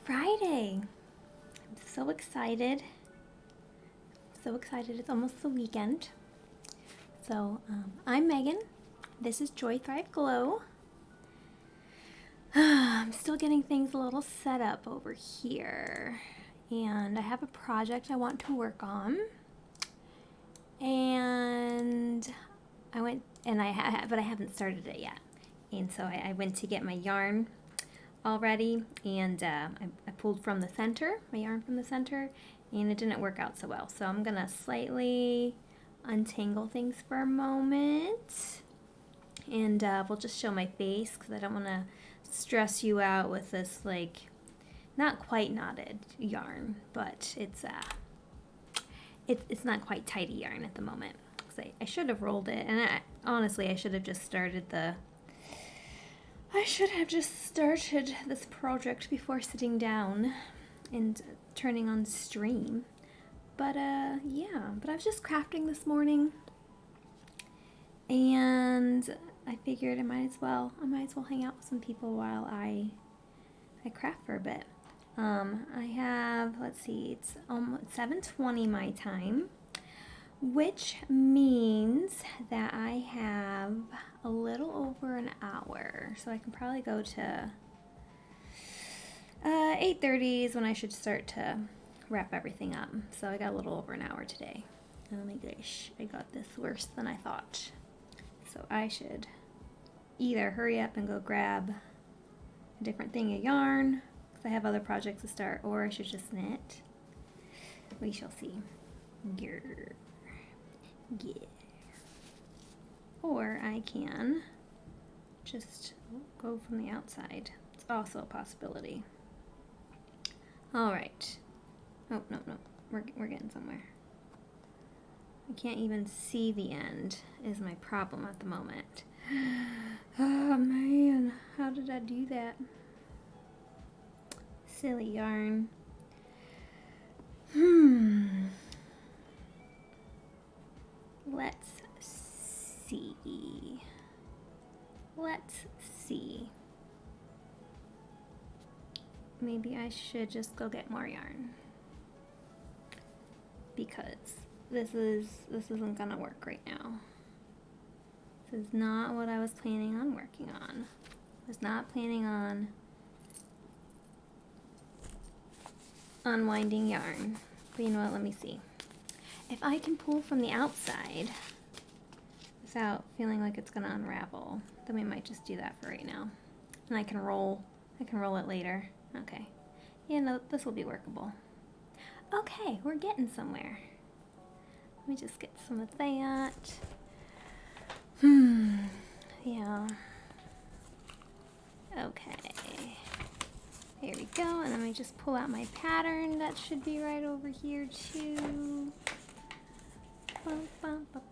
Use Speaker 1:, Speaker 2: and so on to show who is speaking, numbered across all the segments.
Speaker 1: Friday. I'm so excited. So excited. It's almost the weekend. So, I'm Megan. This is JoyThriveGlow. I'm still getting things a little set up over here. And I have a project I want to work on. And I went, and but I haven't started it yet. And so I went to get my yarn already, and I pulled from the center, my yarn from the center, and it didn't work out so well. So I'm gonna slightly untangle things for a moment, and we'll just show my face because I don't want to stress you out with this, like, not quite knotted yarn, but it's not quite tidy yarn at the moment. Because I should have rolled it, and honestly I should have just started this project before sitting down and turning on stream. But yeah, but I was just crafting this morning, and I figured I might as well hang out with some people while I craft for a bit. I have, let's see, it's almost 7:20 my time, which means that I have a little over an hour, so I can probably go to 8:30 is when I should start to wrap everything up. So I got a little over an hour today. Oh my gosh, I got this worse than I thought. So I should either hurry up and go grab a different thing of yarn, because I have other projects to start, or I should just knit. We shall see. Grr. Yeah. Or I can just go from the outside. It's also a possibility. All right. Oh, no. We're getting somewhere. I can't even see the end is my problem at the moment. Oh man, how did I do that? Silly yarn. Let's see. Maybe I should just go get more yarn, because this isn't gonna work right now. This is not what I was planning on working on. I was not planning on unwinding yarn. But you know what, let me see. If I can pull from the outside without feeling like it's gonna unravel, then we might just do that for right now. And I can roll it later. Okay. Yeah, no, this will be workable. Okay, we're getting somewhere. Let me just get some of that. Yeah. Okay. There we go, and let me just pull out my pattern. That should be right over here too. Bum, bum, bum,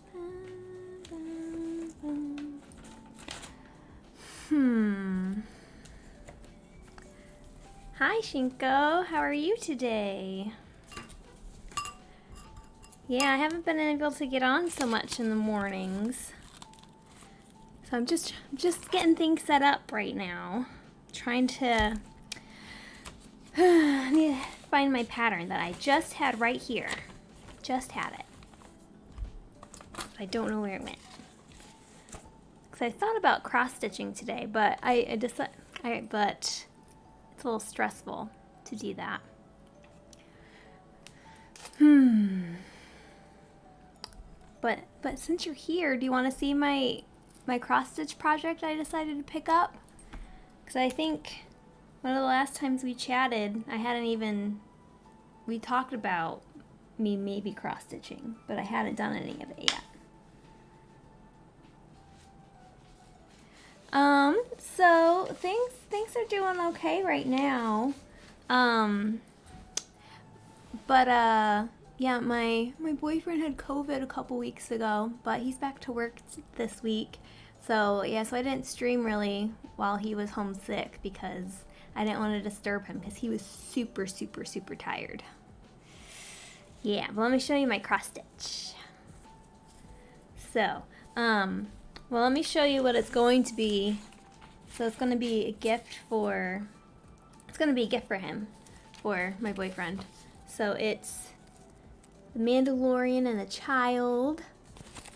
Speaker 1: bum, bum. Hi Shinko, how are you today? Yeah, I haven't been able to get on so much in the mornings. So I'm just getting things set up right now. Trying to need to find my pattern that I just had right here. Just had it. I don't know where it went. Because I thought about cross stitching today, but but it's a little stressful to do that. But since you're here, do you want to see my cross stitch project I decided to pick up? Because I think one of the last times we chatted, we talked about me maybe cross stitching, but I hadn't done any of it yet. So things are doing okay right now. Yeah, my boyfriend had COVID a couple weeks ago, but he's back to work this week. So yeah, so I didn't stream really while he was homesick because I didn't want to disturb him because he was super tired. Yeah, but let me show you my cross stitch. So, well, let me show you what it's going to be. So it's going to be a gift for him. for my boyfriend. So it's The Mandalorian and the Child,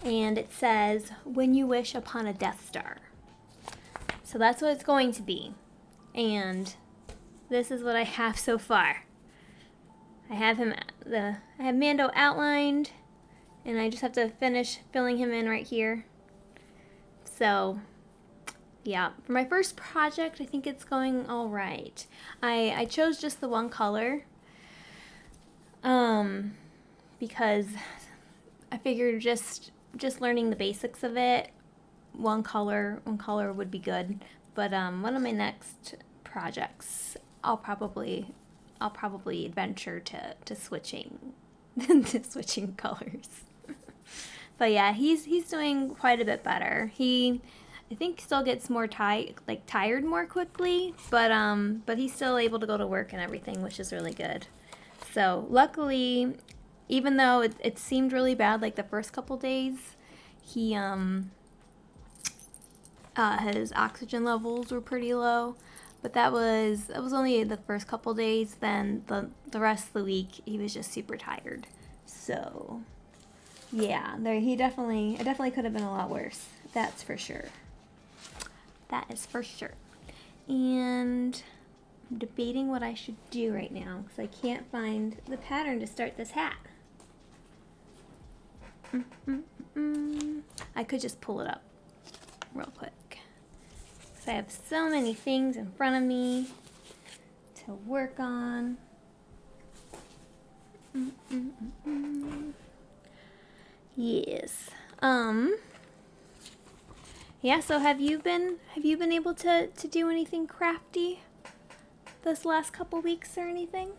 Speaker 1: and it says, "When you wish upon a Death Star." So that's what it's going to be. And this is what I have so far. I have Mando outlined, and I just have to finish filling him in right here. So, yeah, for my first project, I think it's going all right. I chose just the one color, because I figured just learning the basics of it, one color would be good. But one of my next projects, I'll probably adventure to switching to switching colors. But yeah, he's doing quite a bit better. I think still gets more tired more quickly, but he's still able to go to work and everything, which is really good. So luckily, even though it seemed really bad like the first couple days, he his oxygen levels were pretty low. But that was only the first couple days. Then the rest of the week, he was just super tired. So, yeah, it definitely could have been a lot worse. That's for sure. That is for sure. And I'm debating what I should do right now because I can't find the pattern to start this hat. I could just pull it up real quick. I have so many things in front of me to work on. Yes. Yeah, so have you been able to do anything crafty this last couple weeks or anything?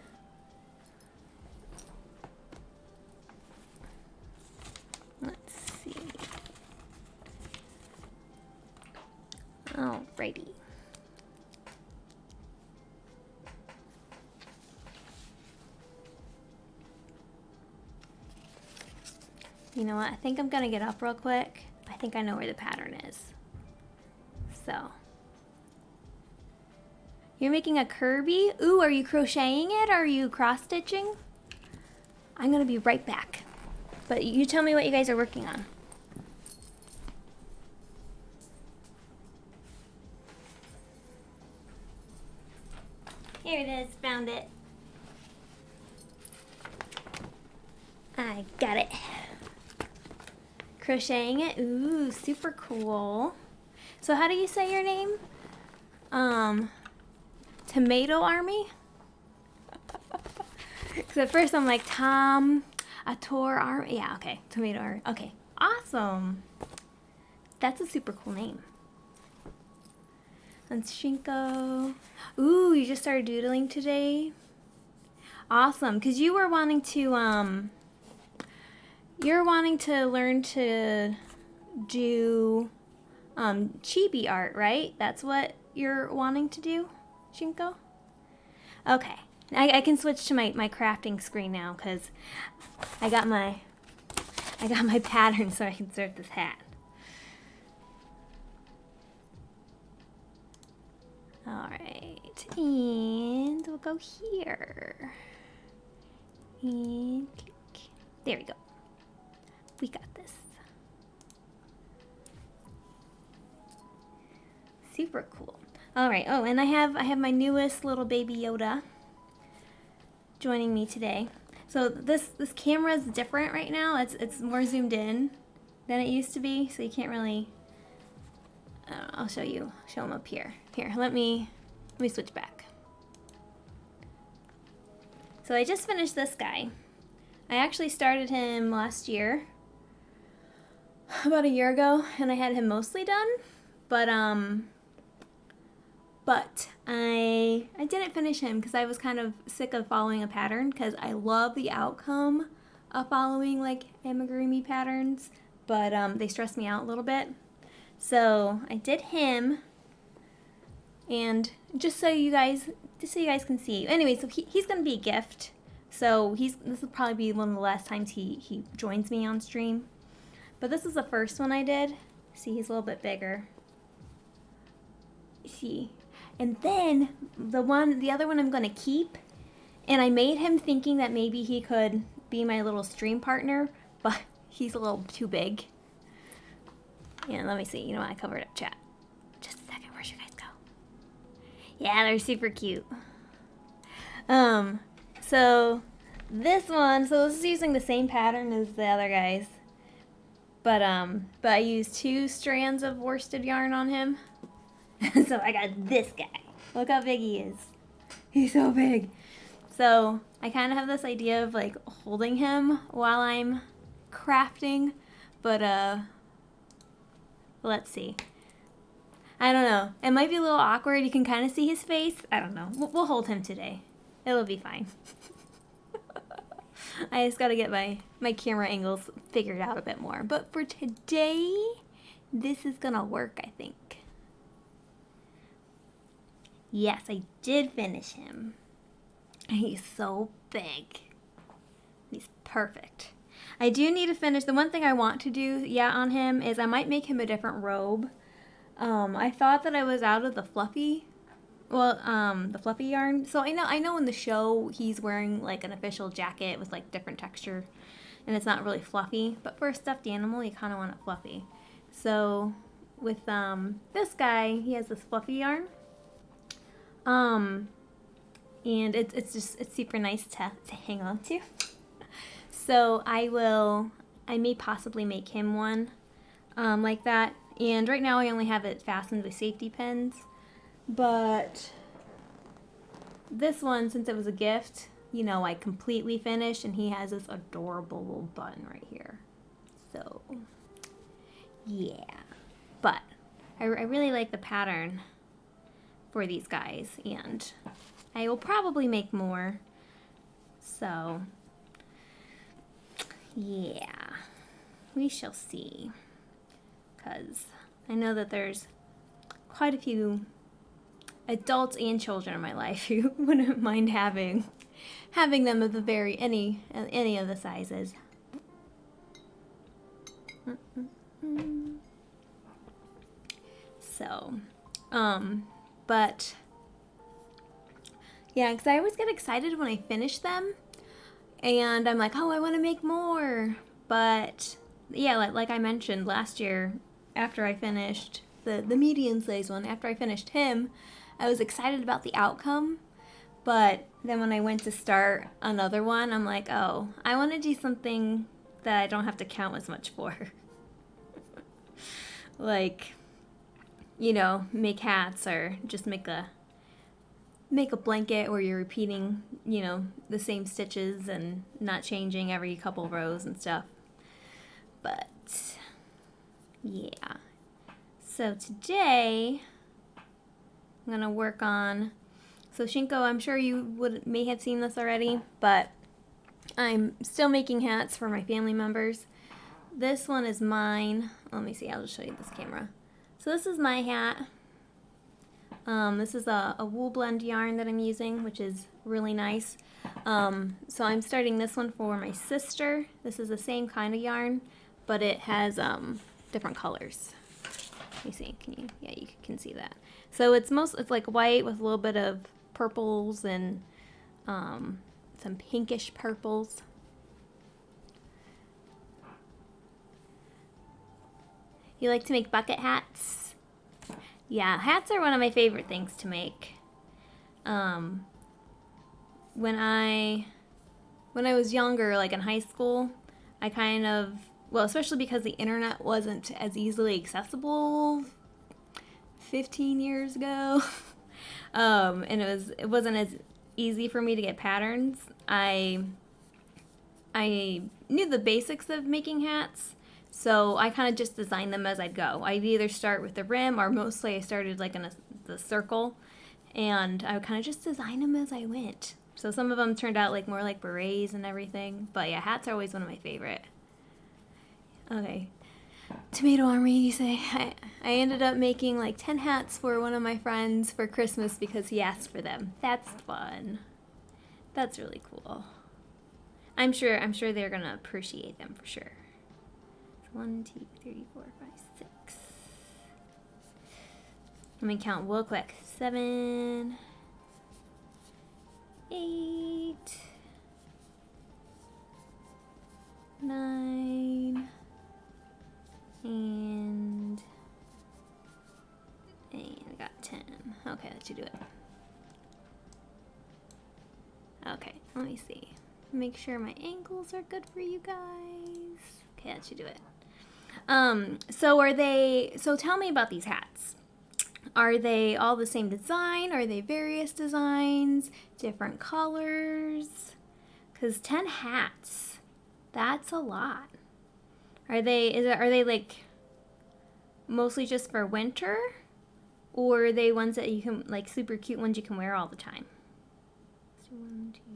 Speaker 1: Let's see. Alrighty. You know what? I think I'm gonna get up real quick. I think I know where the pattern is. So. You're making a Kirby? Ooh, are you crocheting it? Or are you cross-stitching? I'm gonna be right back. But you tell me what you guys are working on. Here it is, found it. I got it. Crocheting it, ooh, super cool. So how do you say your name? Tomato Army? Because at first I'm like, Ator Army. Yeah, okay, Tomato Army. Okay, awesome. That's a super cool name. And Shinko. Ooh, you just started doodling today? Awesome, because you were wanting to, learn to do, chibi art, right? That's what you're wanting to do, Shinko? Okay, I can switch to my crafting screen now, because I got my pattern so I can start this hat. Alright, and we'll go here. And click. There we go. We got this. Super cool. Alright, oh, and I have my newest little baby Yoda joining me today. So this camera is different right now. It's more zoomed in than it used to be, so you can't really. I'll show him up here. Here, let me switch back. So I just finished this guy. I actually started him last year, about a year ago, and I had him mostly done, but I didn't finish him because I was kind of sick of following a pattern, because I love the outcome of following like amigurumi patterns, but they stress me out a little bit. So I did him, and just so you guys can see. Anyway, so he's gonna be a gift. So this will probably be one of the last times he joins me on stream. But this is the first one I did. See, he's a little bit bigger. See, and then the other one I'm gonna keep, And I made him thinking that maybe he could be my little stream partner, but he's a little too big. And let me see, you know what, I covered up chat. Just a second, where'd you guys go? Yeah, they're super cute. So this one, so this is using the same pattern as the other guys. But I used 2 strands of worsted yarn on him. So I got this guy. Look how big he is. He's so big. So I kind of have this idea of like holding him while I'm crafting, but let's see. I don't know. It might be a little awkward. You can kind of see his face. I don't know. We'll hold him today. It'll be fine. I just got to get my camera angles figured out a bit more. But for today, this is going to work, I think. Yes, I did finish him. He's so big. He's perfect. I do need to finish. The one thing I want to do, on him is I might make him a different robe. I thought that I was out of the fluffy yarn. So I know in the show he's wearing like an official jacket with like different texture, and it's not really fluffy. But for a stuffed animal, you kind of want it fluffy. So with this guy, he has this fluffy yarn. And it's super nice to hang on to. So I may possibly make him one like that. And right now I only have it fastened with safety pins. But this one, since it was a gift, I completely finished, and he has this adorable little button right here. So, yeah. But I really like the pattern for these guys, and I will probably make more. So, yeah. We shall see. Because I know that there's quite a few adults and children in my life who wouldn't mind having them of the any of the sizes. So, but yeah, because I always get excited when I finish them, and I'm like, oh, I want to make more. But yeah, like I mentioned last year, after I finished the medium size one, after I finished him, I was excited about the outcome. But then when I went to start another one, I'm like, oh, I want to do something that I don't have to count as much for. Like, make hats, or just make a blanket where you're repeating, the same stitches and not changing every couple rows and stuff. But yeah. So today I'm gonna work on, so Shinko, I'm sure you may have seen this already, but I'm still making hats for my family members. This one is mine. Let me see, I'll just show you this camera. So this is my hat. This is a wool blend yarn that I'm using, which is really nice. So I'm starting this one for my sister. This is the same kind of yarn, but it has different colors. Let me see, you can see that. So it's like white with a little bit of purples and some pinkish purples. You like to make bucket hats? Yeah, hats are one of my favorite things to make. When I was younger, like in high school, I kind of, especially because the internet wasn't as easily accessible 15 years ago, and it wasn't as easy for me to get patterns. I knew the basics of making hats, so I kind of just designed them as I'd go. I'd either start with the rim, or mostly I started like in the circle, and I would kind of just design them as I went. So some of them turned out like more like berets and everything, but yeah, hats are always one of my favorite. Okay, Tomato Army, you say? I ended up making like 10 hats for one of my friends for Christmas because he asked for them. That's fun. That's really cool. I'm sure they're gonna appreciate them for sure. 1, 2, 3, 4, 5, 6. Let me count real quick. 7, 8, 9, and I got 10. Okay, that should do it. Okay, let me see. Make sure my angles are good for you guys. Okay, that should do it. So tell me about these hats. Are they all the same design? Are they various designs? Different colors? Because 10 hats, that's a lot. Are they like mostly just for winter? Or are they ones that you can, like super cute ones you can wear all the time? 1, 2, 3,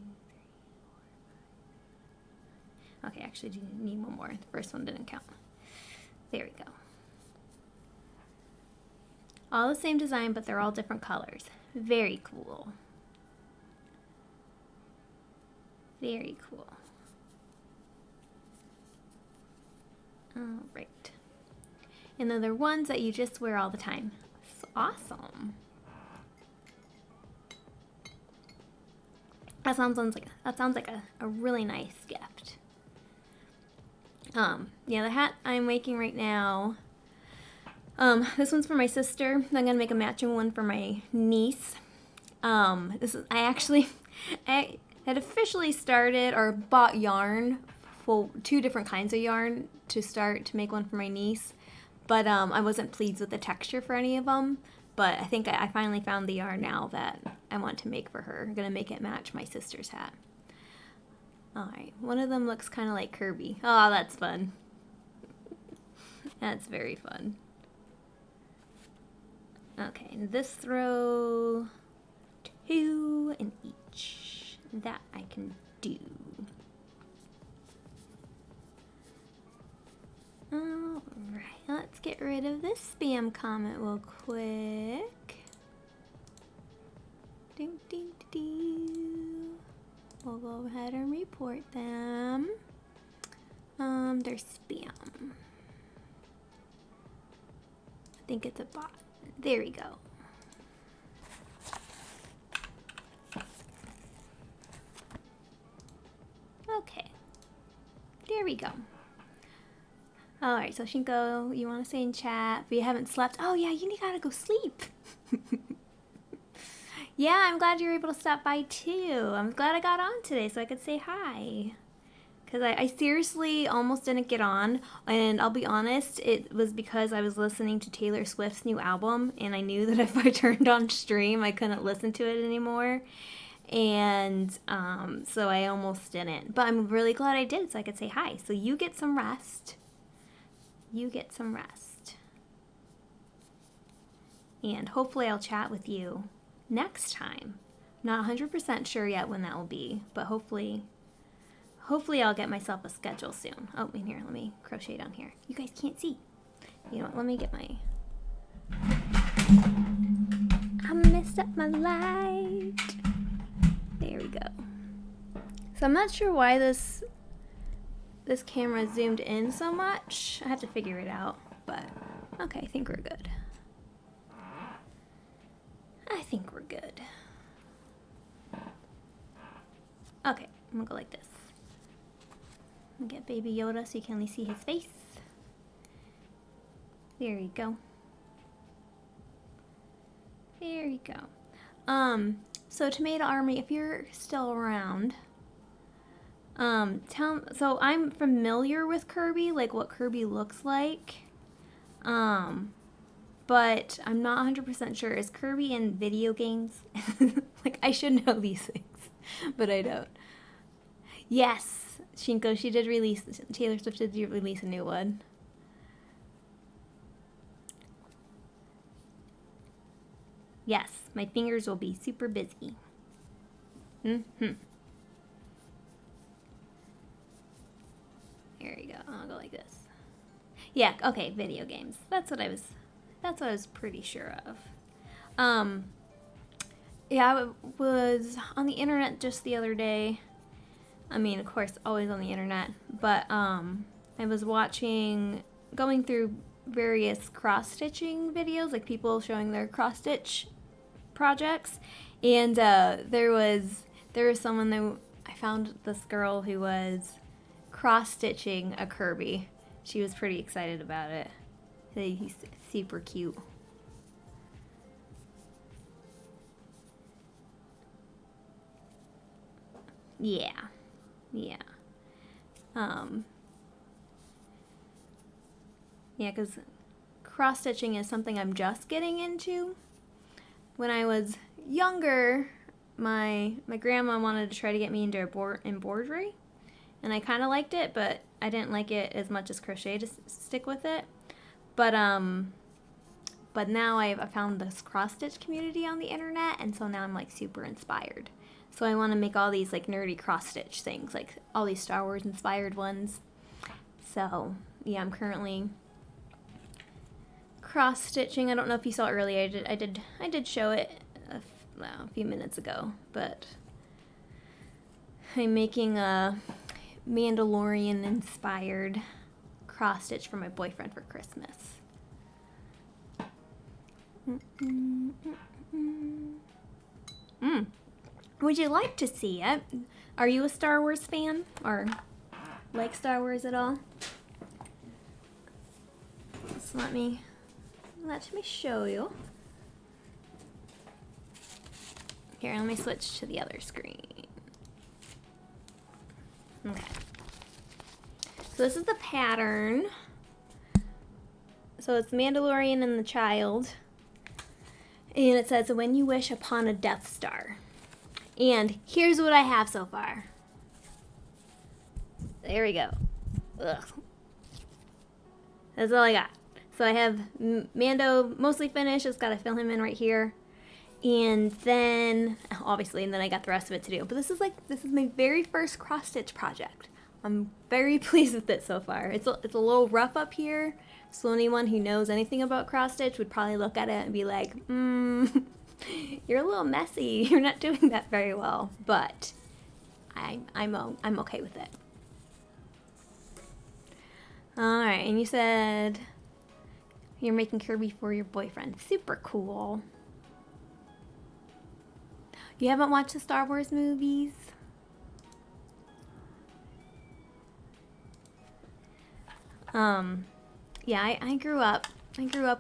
Speaker 1: 4, 5. Okay, actually do need one more. The first one didn't count. There we go. All the same design, but they're all different colors. Very cool. Very cool. All right. And then they're ones that you just wear all the time. It's awesome. That sounds like a really nice gift. Yeah, the hat I'm making right now, this one's for my sister. I'm gonna make a matching one for my niece. I had officially started or bought yarn for 2 different kinds of yarn to start to make one for my niece, but I wasn't pleased with the texture for any of them. But I think I finally found the yarn now that I want to make for her. I'm gonna make it match my sister's hat. All right, one of them looks kind of like Kirby. Oh, that's fun. That's very fun. Okay, and this row, 2 in each. That I can do. All right, let's get rid of this spam comment real quick. Ding, ding, ding. We'll go ahead and report them. They're spam. I think it's a bot. There we go. Okay. There we go. All right, so Shinko, you want to say in chat, but you haven't slept. Oh yeah, you gotta go sleep. Yeah, I'm glad you were able to stop by too. I'm glad I got on today so I could say hi. Because I seriously almost didn't get on, and I'll be honest, it was because I was listening to Taylor Swift's new album, and I knew that if I turned on stream, I couldn't listen to it anymore. And so I almost didn't. But I'm really glad I did so I could say hi. So you get some rest. You get some rest. And hopefully I'll chat with you next time. Not 100% sure yet when that will be, but hopefully I'll get myself a schedule soon. Oh, in here, let me crochet down here. You guys can't see. You know what, let me get my... I messed up my light. There we go. So I'm not sure why this camera zoomed in so much. I have to figure it out, but okay, I think we're good. I think we're good. Okay, I'm gonna go like this. I'm gonna get Baby Yoda so you can only see his face. There you go. There you go. So Tomato Army, if you're still around, so I'm familiar with Kirby, like what Kirby looks like. But I'm not 100% sure. Is Kirby in video games? Like, I should know these things, but I don't. Yes, Shinko, Taylor Swift did release a new one. Yes, my fingers will be super busy. There you go. I'll go like this. Yeah, okay, video games. That's what I was pretty sure of. Yeah, I was on the internet just the other day. I mean, of course, always on the internet, but I was going through various cross-stitching videos, like people showing their cross-stitch projects, and there was there was someone that I found this girl who was cross-stitching a Kirby. She was pretty excited about it. He's super cute. Yeah. Yeah. Yeah, because cross-stitching is something I'm just getting into. When I was younger, my grandma wanted to try to get me into embroidery, and I kind of liked it, but I didn't like it as much as crochet to stick with it. But now I found this cross-stitch community on the internet, and so now I'm like super inspired. So I want to make all these like nerdy cross-stitch things, like all these Star Wars inspired ones. So yeah, I'm currently cross-stitching. I don't know if you saw earlier. I did show it a few minutes ago, but I'm making a Mandalorian inspired cross-stitch for my boyfriend for Christmas. Would you like to see it? Are you a Star Wars fan or like Star Wars at all? Just let me show you. Here, let me switch to the other screen. Okay. So this is the pattern. So it's Mandalorian and the child. And it says, when you wish upon a Death Star. And here's what I have so far. There we go. Ugh. That's all I got. So I have Mando mostly finished. Just got to fill him in right here. And then, obviously, and then I got the rest of it to do. But this is my very first cross-stitch project. I'm very pleased with it so far. It's a little rough up here. So anyone who knows anything about cross-stitch would probably look at it and be like, you're a little messy. You're not doing that very well. But I'm okay with it. Alright, and you said you're making Kirby for your boyfriend. Super cool. You haven't watched the Star Wars movies? Yeah, I grew up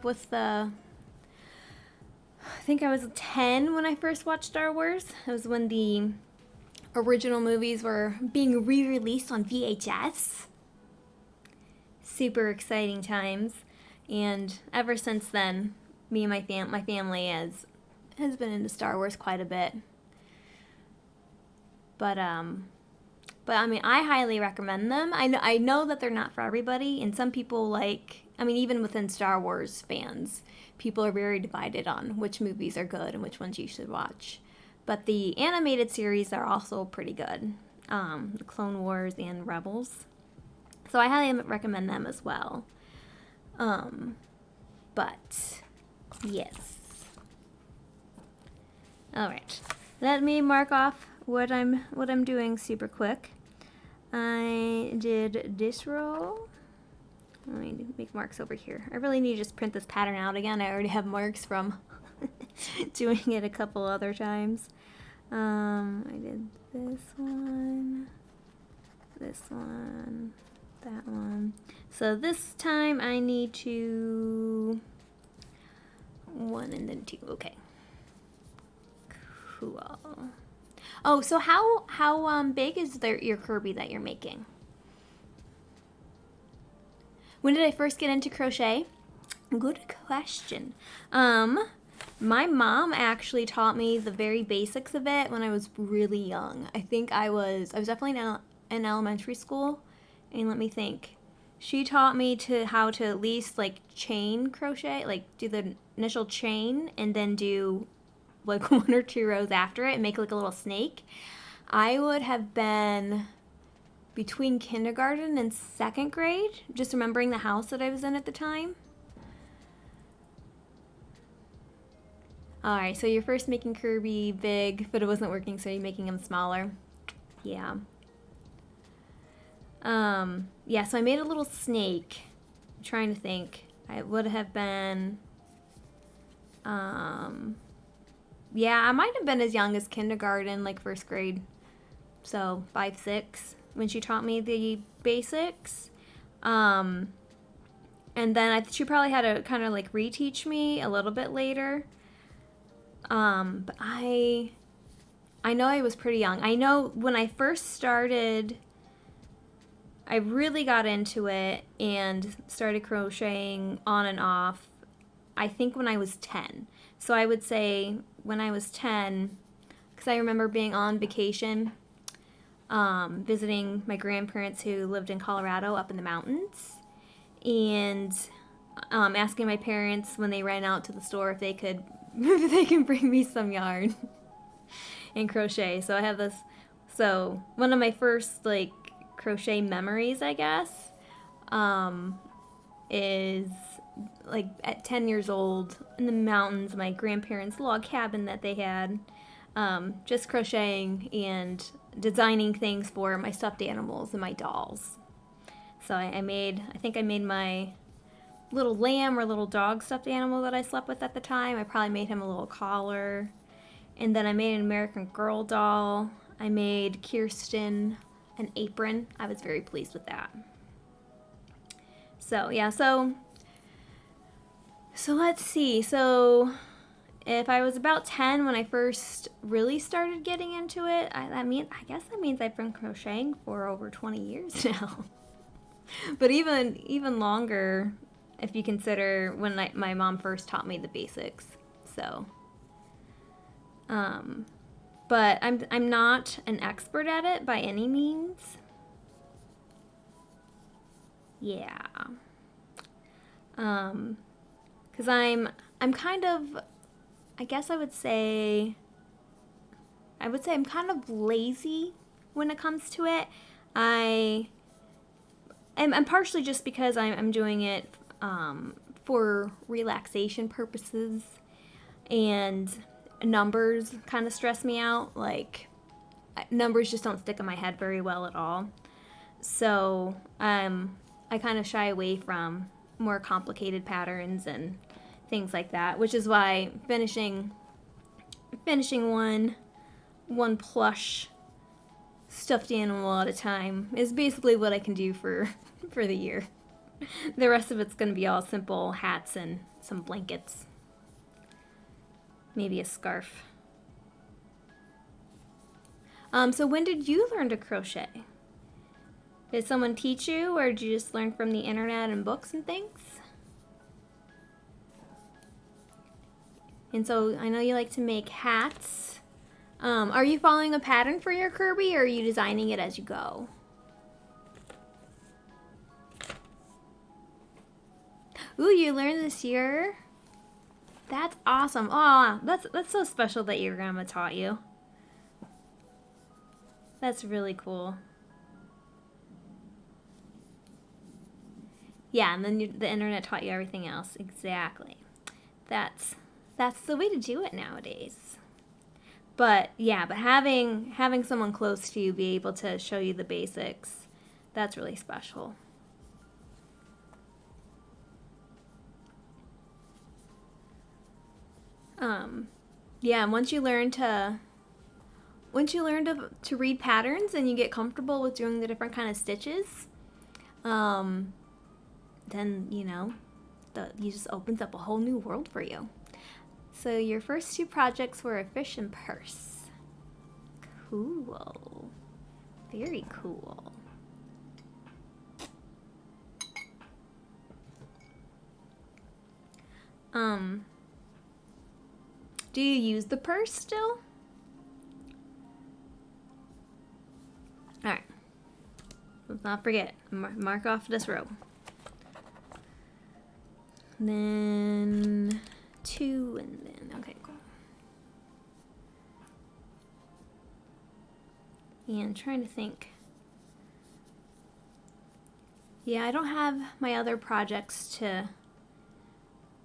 Speaker 1: with the, I think I was 10 when I first watched Star Wars. It was when the original movies were being re-released on VHS. Super exciting times. And ever since then, me and my family has been into Star Wars quite a bit. But I mean, I highly recommend them. I know that they're not for everybody, and some people like, I mean, even within Star Wars fans, people are very divided on which movies are good and which ones you should watch. But the animated series are also pretty good. The Clone Wars and Rebels. So I highly recommend them as well. But yes. All right. Let me mark off what I'm doing super quick. I did this row. Let me make marks over here. I really need to just print this pattern out again. I already have marks from doing it a couple other times. I did this one, that one. So this time I need to 1 and then 2. Okay. Cool. Oh, so how big is your Kirby that you're making? When did I first get into crochet? Good question. My mom actually taught me the very basics of it when I was really young. I think I was definitely in elementary school, and let me think. She taught me how to at least like chain crochet, like do the initial chain and then do like 1 or 2 rows after it and make like a little snake. I would have been between kindergarten and 2nd grade, just remembering the house that I was in at the time. Alright, so you're first making Kirby big, but it wasn't working, so you're making him smaller. Yeah. Yeah, so I made a little snake. I'm trying to think. I would have been, Yeah, I might have been as young as kindergarten, like first grade. So 5, 6, when she taught me the basics. And then she probably had to kind of like reteach me a little bit later. But I know I was pretty young. I know when I first started, I really got into it and started crocheting on and off, I think when I was 10. So I would say when I was 10, because I remember being on vacation, visiting my grandparents who lived in Colorado up in the mountains, and asking my parents when they ran out to the store if they could if they can bring me some yarn and crochet. So I have this. So one of my first like crochet memories, I guess, is like at 10 years old in the mountains, my grandparents' log cabin that they had, just crocheting and designing things for my stuffed animals and my dolls. So I think I made my little lamb or little dog stuffed animal that I slept with at the time. I probably made him a little collar. And then I made an American Girl doll. I made Kirsten an apron. I was very pleased with that. So yeah, so let's see. So if I was about 10 when I first really started getting into it, I guess that means I've been crocheting for over 20 years now. But even longer if you consider when my mom first taught me the basics. So but I'm not an expert at it by any means. Yeah. Cuz I'm kind of, I guess I would say I'm kind of lazy when it comes to it. I'm partially just because I'm doing it for relaxation purposes, and numbers kind of stress me out. Like, numbers just don't stick in my head very well at all. So I kind of shy away from more complicated patterns and things like that, which is why finishing one plush stuffed animal at a time is basically what I can do for the year. The rest of it's going to be all simple hats and some blankets. Maybe a scarf. So when did you learn to crochet? Did someone teach you, or did you just learn from the internet and books and things? And so I know you like to make hats. Are you following a pattern for your Kirby, or are you designing it as you go? Ooh, you learned this year? That's awesome. Aw, that's so special that your grandma taught you. That's really cool. Yeah, and then the internet taught you everything else. Exactly. That's the way to do it nowadays. But yeah, but having someone close to you be able to show you the basics, that's really special. Yeah, and once you learn to read patterns and you get comfortable with doing the different kind of stitches, then you just opens up a whole new world for you. So your first 2 projects were a fish and purse. Cool. Very cool. Do you use the purse still? Alright. Let's not forget. Mark off this row. Then 2, and then, okay, cool. And trying to think. Yeah, I don't have my other projects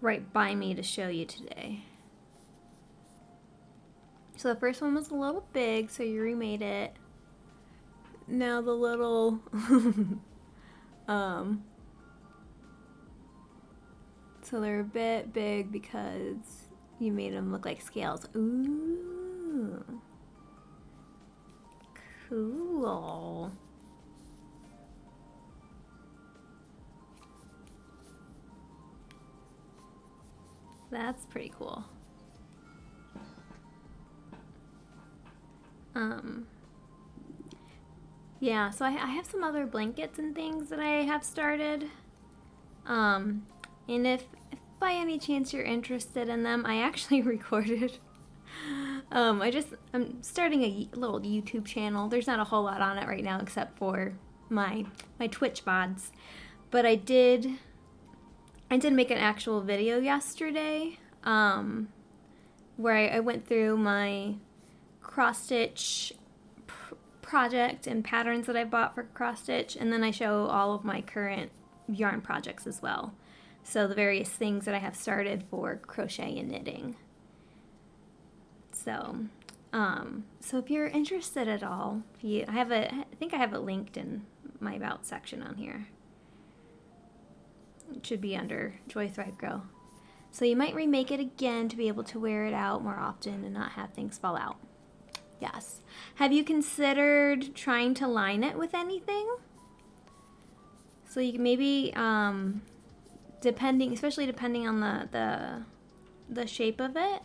Speaker 1: right by me to show you today. So the first one was a little big, so you remade it. Now the little so they're a bit big because You made them look like scales. Ooh. Cool. That's pretty cool. Yeah, so I have some other blankets and things that I have started. And if by any chance you're interested in them, I actually recorded. I'm starting a little YouTube channel. There's not a whole lot on it right now except for my Twitch VODs. But I did make an actual video yesterday, where I went through my cross stitch project and patterns that I bought for cross stitch, and then I show all of my current yarn projects as well. So the various things that I have started for crochet and knitting. So, so if you're interested at all, I think I have it linked in my about section on here. It should be under JoyThriveGlow. So you might remake it again to be able to wear it out more often and not have things fall out. Yes. Have you considered trying to line it with anything? So you can maybe, especially depending on the shape of it,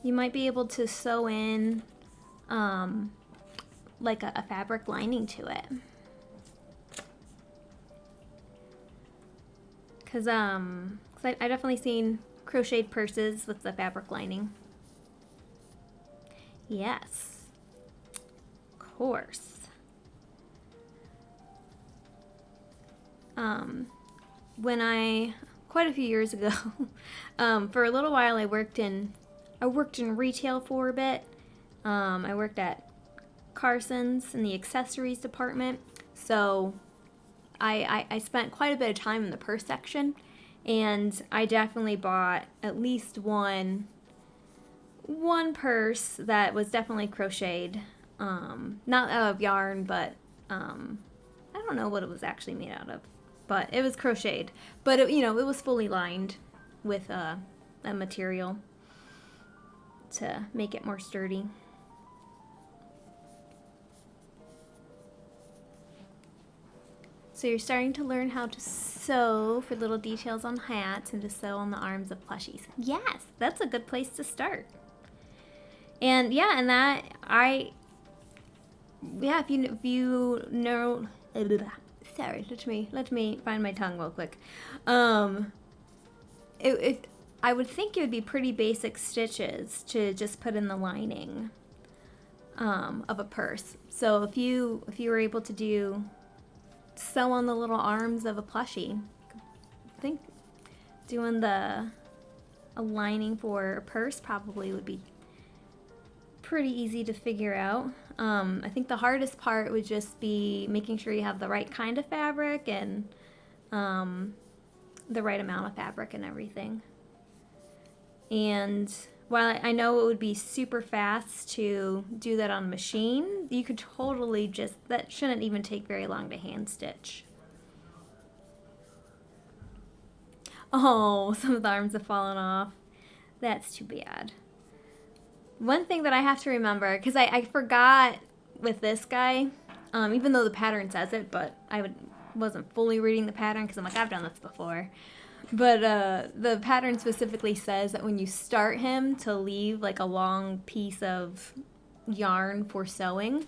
Speaker 1: you might be able to sew in like a fabric lining to it. Cause I definitely seen crocheted purses with the fabric lining. Yes, of course. Quite a few years ago, for a little while I worked in retail for a bit. I worked at Carson's in the accessories department, so I spent quite a bit of time in the purse section, and I definitely bought at least one purse that was definitely crocheted, not out of yarn, but I don't know what it was actually made out of, but it was crocheted. But it was fully lined with a material to make it more sturdy. So you're starting to learn how to sew for little details on hats and to sew on the arms of plushies. Yes, that's a good place to start. And yeah, and if you know, sorry, let me find my tongue real quick. I would think it would be pretty basic stitches to just put in the lining of a purse. So if you were able to sew on the little arms of a plushie, I think doing a lining for a purse probably would be pretty easy to figure out. I think the hardest part would just be making sure you have the right kind of fabric and the right amount of fabric and everything. And while I know it would be super fast to do that on a machine, you could totally that shouldn't even take very long to hand stitch. Oh, some of the arms have fallen off. That's too bad. One thing that I have to remember, because I forgot with this guy, even though the pattern says it, but I wasn't fully reading the pattern because I'm like, I've done this before. But the pattern specifically says that when you start him, to leave like a long piece of yarn for sewing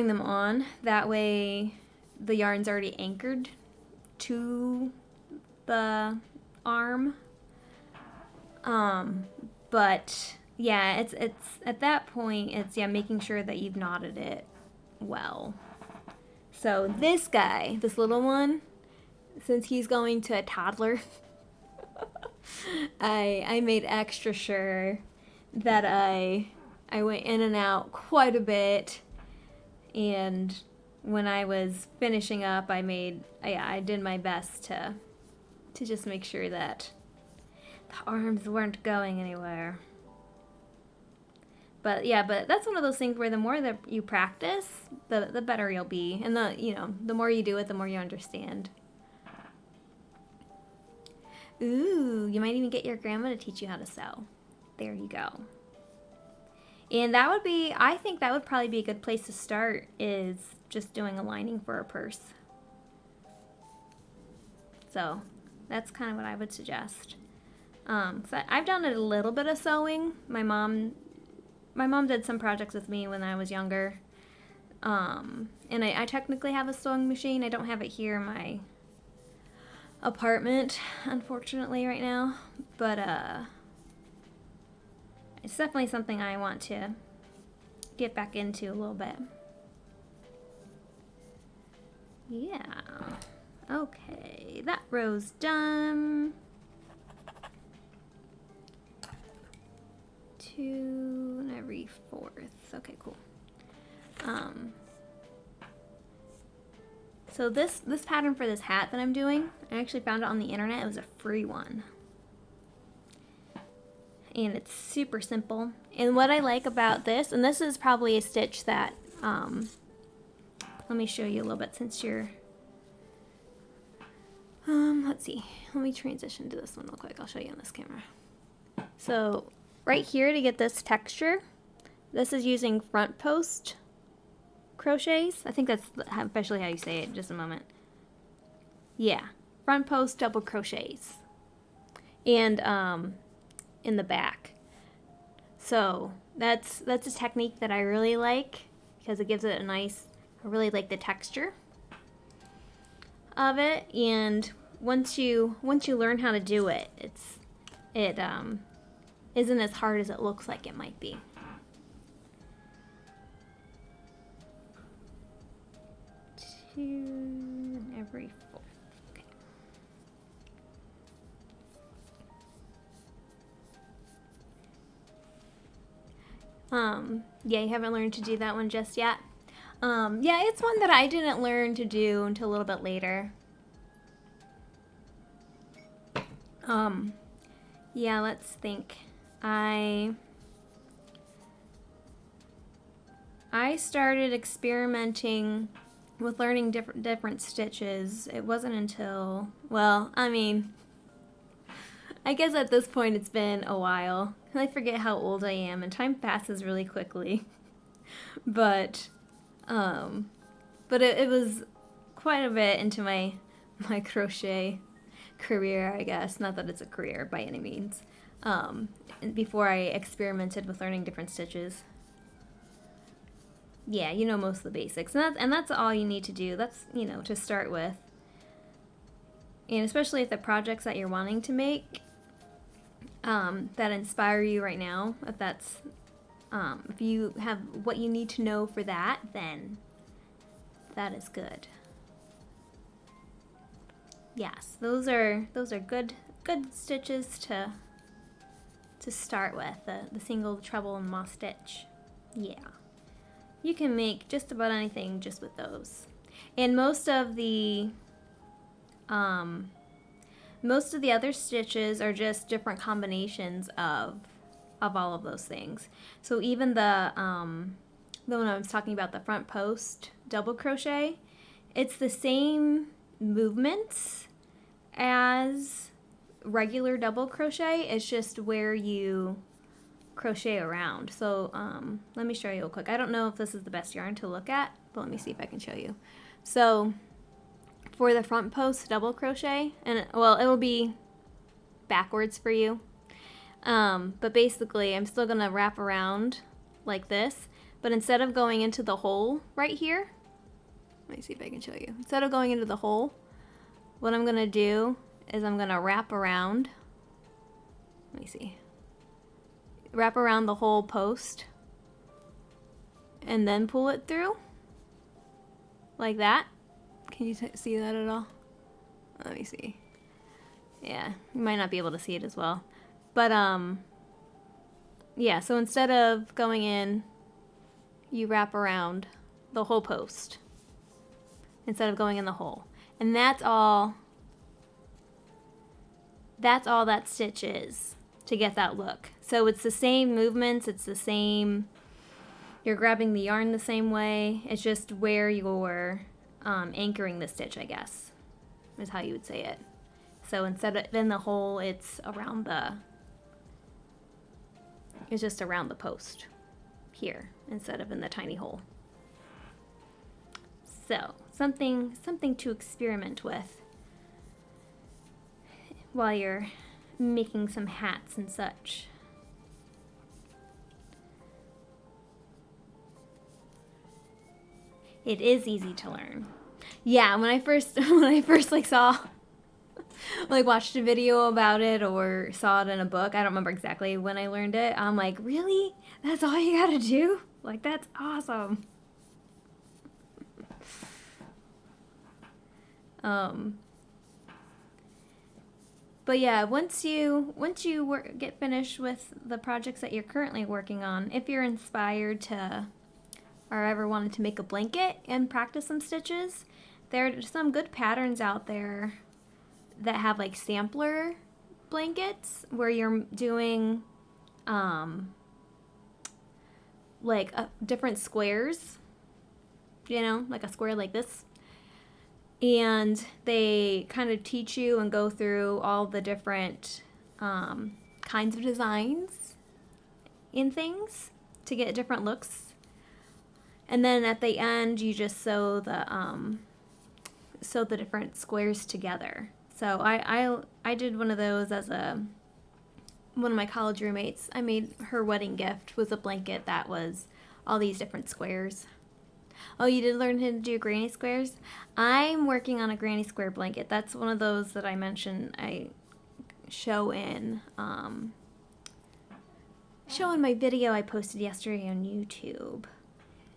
Speaker 1: them on. That way the yarn's already anchored to the arm. But yeah, it's at that point, it's making sure that you've knotted it well. So this guy, this little one, since he's going to a toddler, I made extra sure that I went in and out quite a bit, and when I was finishing up, I did my best to just make sure that the arms weren't going anywhere. But that's one of those things where the more that you practice, the better you'll be, and the more you do it, the more you understand. Ooh, you might even get your grandma to teach you how to sew. There you go. And that would be, I think that would probably be a good place to start, is just doing a lining for a purse. So that's kind of what I would suggest. So I've done a little bit of sewing. My mom did some projects with me when I was younger. And I technically have a sewing machine. I don't have it here in my apartment, unfortunately, right now. But it's definitely something I want to get back into a little bit. Yeah. Okay, that row's done. 2 every 4th. Okay, cool. So this pattern for this hat that I'm doing, I actually found it on the internet. It was a free one. And it's super simple. And what I like about this, and this is probably a stitch that, let me show you a little bit since you're, let's see. Let me transition to this one real quick. I'll show you on this camera. So right here to get this texture, this is using front post crochets. I think that's officially how you say it in just a moment. Yeah, front post double crochets. And in the back. So that's a technique that I really like because it gives it a nice, I really like the texture of it. And once you learn how to do it, it isn't as hard as it looks like it might be. Two every 4. Okay. Yeah, you haven't learned to do that one just yet. Yeah, it's one that I didn't learn to do until a little bit later. Yeah, let's think. I started experimenting with learning different stitches. It wasn't until, well, I mean, I guess at this point it's been a while. I forget how old I am, and time passes really quickly. But it was quite a bit into my crochet career, I guess. Not that it's a career by any means. Before I experimented with learning different stitches. Yeah, you know most of the basics. And that's all you need to do. That's, to start with. And especially if the projects that you're wanting to make that inspire you right now, if you have what you need to know for that, then that is good. Yes, those are good stitches to start with, the single, the treble, and moss stitch. Yeah. You can make just about anything just with those. And most of the other stitches are just different combinations of all of those things. So even the one I was talking about, the front post double crochet, it's the same movements as regular double crochet. It's just where you crochet around. So let me show you real quick. I don't know if this is the best yarn to look at, but let me see if I can show you. So for the front post double crochet, and well, it'll be backwards for you, but basically I'm still gonna wrap around like this, but instead of going into the hole right here, let me see if I can show you. Instead of going into the hole, what I'm gonna do is I'm gonna wrap around, let me see, wrap around the whole post and then pull it through like that. Can you see that at all? Let me see. Yeah, you might not be able to see it as well, but yeah, so instead of going in, you wrap around the whole post instead of going in the hole, and that's all that stitch is to get that look. So it's the same movements, it's the same, you're grabbing the yarn the same way, it's just where you're anchoring the stitch, I guess, is how you would say it. So instead of in the hole, it's just around the post here instead of in the tiny hole. So something to experiment with while you're making some hats and such. It is easy to learn. Yeah, when I first like saw like watched a video about it or saw it in a book, I don't remember exactly when I learned it. I'm like, really? That's all you gotta do? Like, that's awesome. But yeah, once you get finished with the projects that you're currently working on, if you're inspired to or ever wanted to make a blanket and practice some stitches, there are some good patterns out there that have like sampler blankets where you're doing like different squares, you know, like a square like this. And they kind of teach you and go through all the different kinds of designs in things to get different looks. And then at the end, you just sew the different squares together. So I did one of those as one of my college roommates. I made her wedding gift was a blanket that was all these different squares. Oh, you did learn how to do granny squares? I'm working on a granny square blanket. That's one of those that I mentioned I show in my video I posted yesterday on YouTube.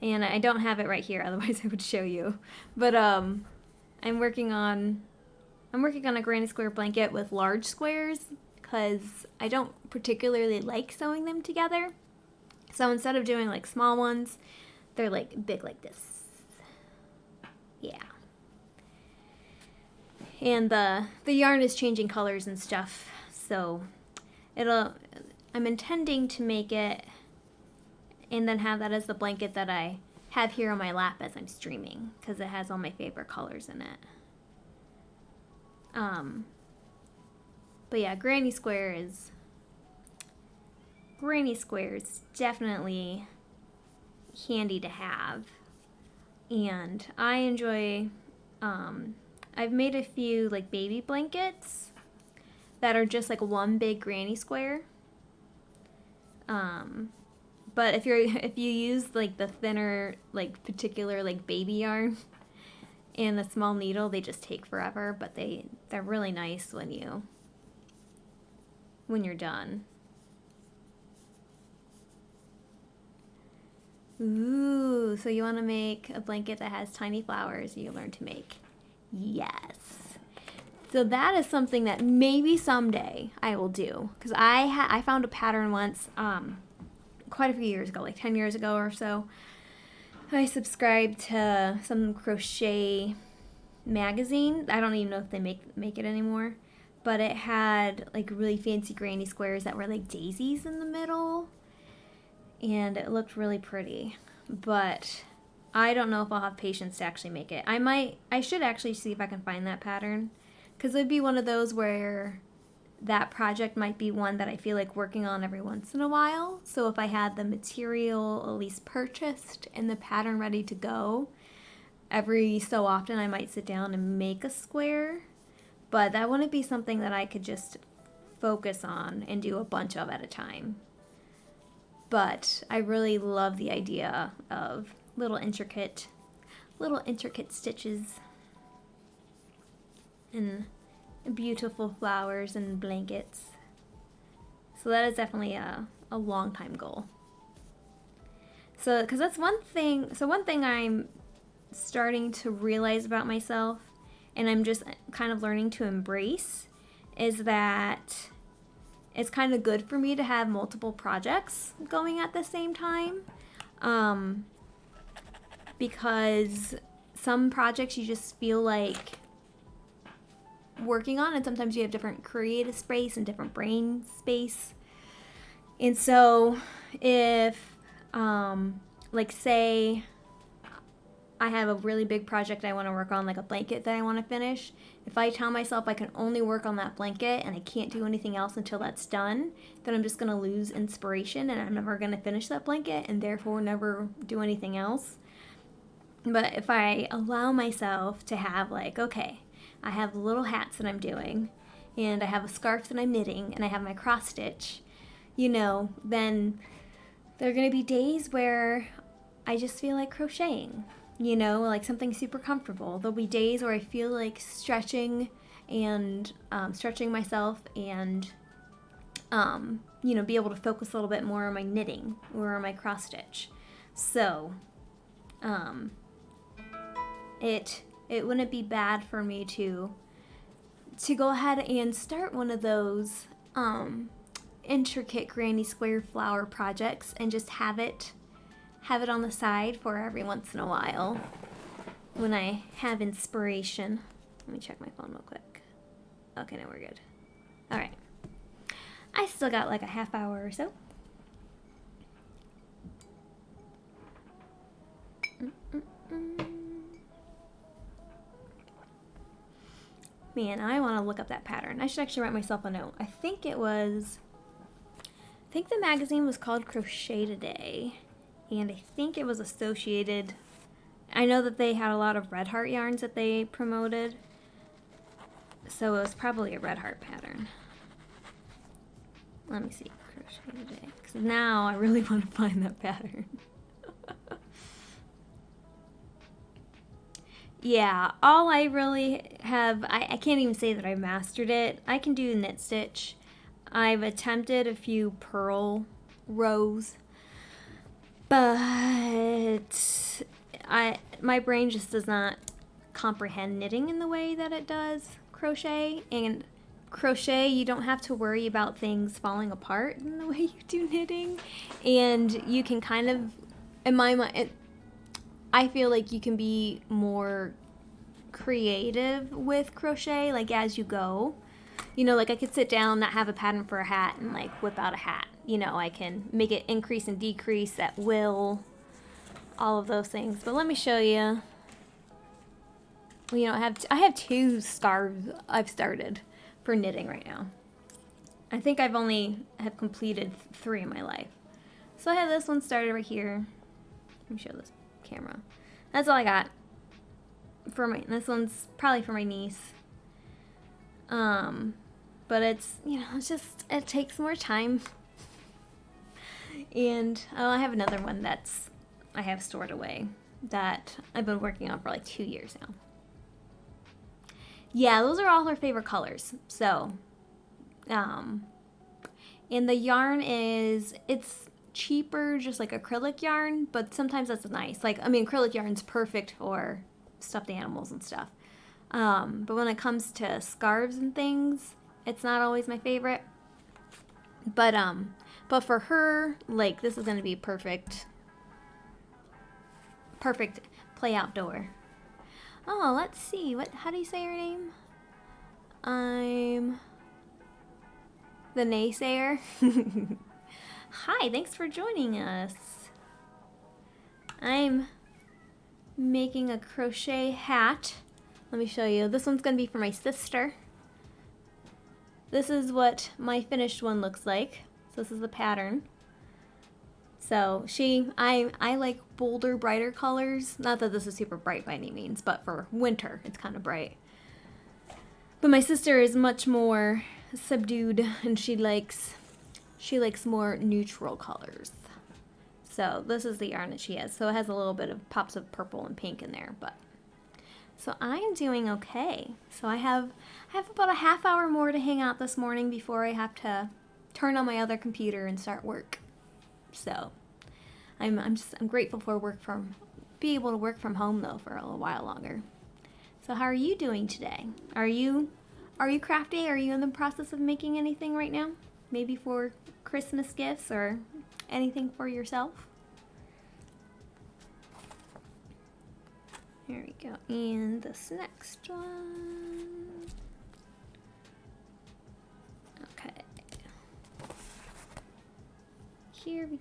Speaker 1: And I don't have it right here, otherwise I would show you. But I'm working on a granny square blanket with large squares because I don't particularly like sewing them together. So instead of doing like small ones, they're like big like this. Yeah. And the yarn is changing colors and stuff, so I'm intending to make it and then have that as the blanket that I have here on my lap as I'm streaming because it has all my favorite colors in it. But yeah, granny square is definitely handy to have, and I enjoy I've made a few like baby blankets that are just like one big granny square, but if you use like the thinner like particular like baby yarn and the small needle, they just take forever, but they're really nice when you're done. Ooh, so you want to make a blanket that has tiny flowers you learn to make. Yes. So that is something that maybe someday I will do, because I found a pattern once quite a few years ago, like 10 years ago or so. I subscribed to some crochet magazine. I don't even know if they make it anymore, but it had like really fancy granny squares that were like daisies in the middle. And it looked really pretty, but I don't know if I'll have patience to actually make it. I should actually see if I can find that pattern, because it'd be one of those where that project might be one that I feel like working on every once in a while. So if I had the material at least purchased and the pattern ready to go, every so often I might sit down and make a square, but that wouldn't be something that I could just focus on and do a bunch of at a time. But I really love the idea of little intricate stitches and beautiful flowers and blankets. So that is definitely a long time goal. So, because that's one thing I'm starting to realize about myself, and I'm just kind of learning to embrace, is that it's kind of good for me to have multiple projects going at the same time, because some projects you just feel like working on, and sometimes you have different creative space and different brain space. And so if like say I have a really big project I want to work on, like a blanket that I want to finish, if I tell myself I can only work on that blanket and I can't do anything else until that's done, then I'm just going to lose inspiration and I'm never going to finish that blanket and therefore never do anything else. But if I allow myself to have like, okay, I have little hats that I'm doing, and I have a scarf that I'm knitting, and I have my cross stitch, you know, then there are going to be days where I just feel like crocheting, you know, like something super comfortable. There'll be days where I feel like stretching and stretching myself and, you know, be able to focus a little bit more on my knitting or on my cross stitch. So, it wouldn't be bad for me to go ahead and start one of those intricate granny square flower projects and just have it on the side for every once in a while when I have inspiration. Let me check my phone real quick. Okay, now we're good. All right. I still got like a half hour or so. Man, I want to look up that pattern. I should actually write myself a note. I think the magazine was called Crochet Today, and I think it was associated, I know that they had a lot of Red Heart yarns that they promoted, so it was probably a Red Heart pattern. Let me see, Crochet Today, because now I really want to find that pattern. Yeah, all I really have, I can't even say that I mastered it. I can do knit stitch. I've attempted a few purl rows, but my brain just does not comprehend knitting in the way that it does crochet. And crochet, you don't have to worry about things falling apart in the way you do knitting. And you can kind of, in my mind, I feel like you can be more creative with crochet, like as you go. You know, like I could sit down, not have a pattern for a hat, and like whip out a hat. You know, I can make it increase and decrease at will, all of those things. But let me show you. You know, I have 2 scarves I've started for knitting right now. I think I've only have completed 3 in my life. So I have this one started right here. Let me show this camera. That's all I got for this one's probably for my niece. But it's, you know, it's just, it takes more time. And I have another one that's I have stored away that I've been working on for like 2 years now. Yeah, those are all her favorite colors. So, and the yarn it's cheaper, just like acrylic yarn, but sometimes that's nice. Like, I mean, acrylic yarn's perfect for stuffed animals and stuff. But when it comes to scarves and things, it's not always my favorite. But for her, like, this is going to be perfect play outdoor. Oh, let's see. How do you say your name? I'm the naysayer. Hi, thanks for joining us. I'm making a crochet hat. Let me show you. This one's going to be for my sister. This is what my finished one looks like. So this is the pattern. So I like bolder, brighter colors. Not that this is super bright by any means, but for winter, it's kind of bright. But my sister is much more subdued, and she likes more neutral colors. So this is the yarn that she has. So it has a little bit of pops of purple and pink in there, but so I am doing okay. So I have about a half hour more to hang out this morning before I have to turn on my other computer and start work. So I'm grateful for be able to work from home though for a little while longer. So how are you doing today? Are you crafty? Are you in the process of making anything right now? Maybe for Christmas gifts or anything for yourself? Here we go. And this next one. Okay. Here we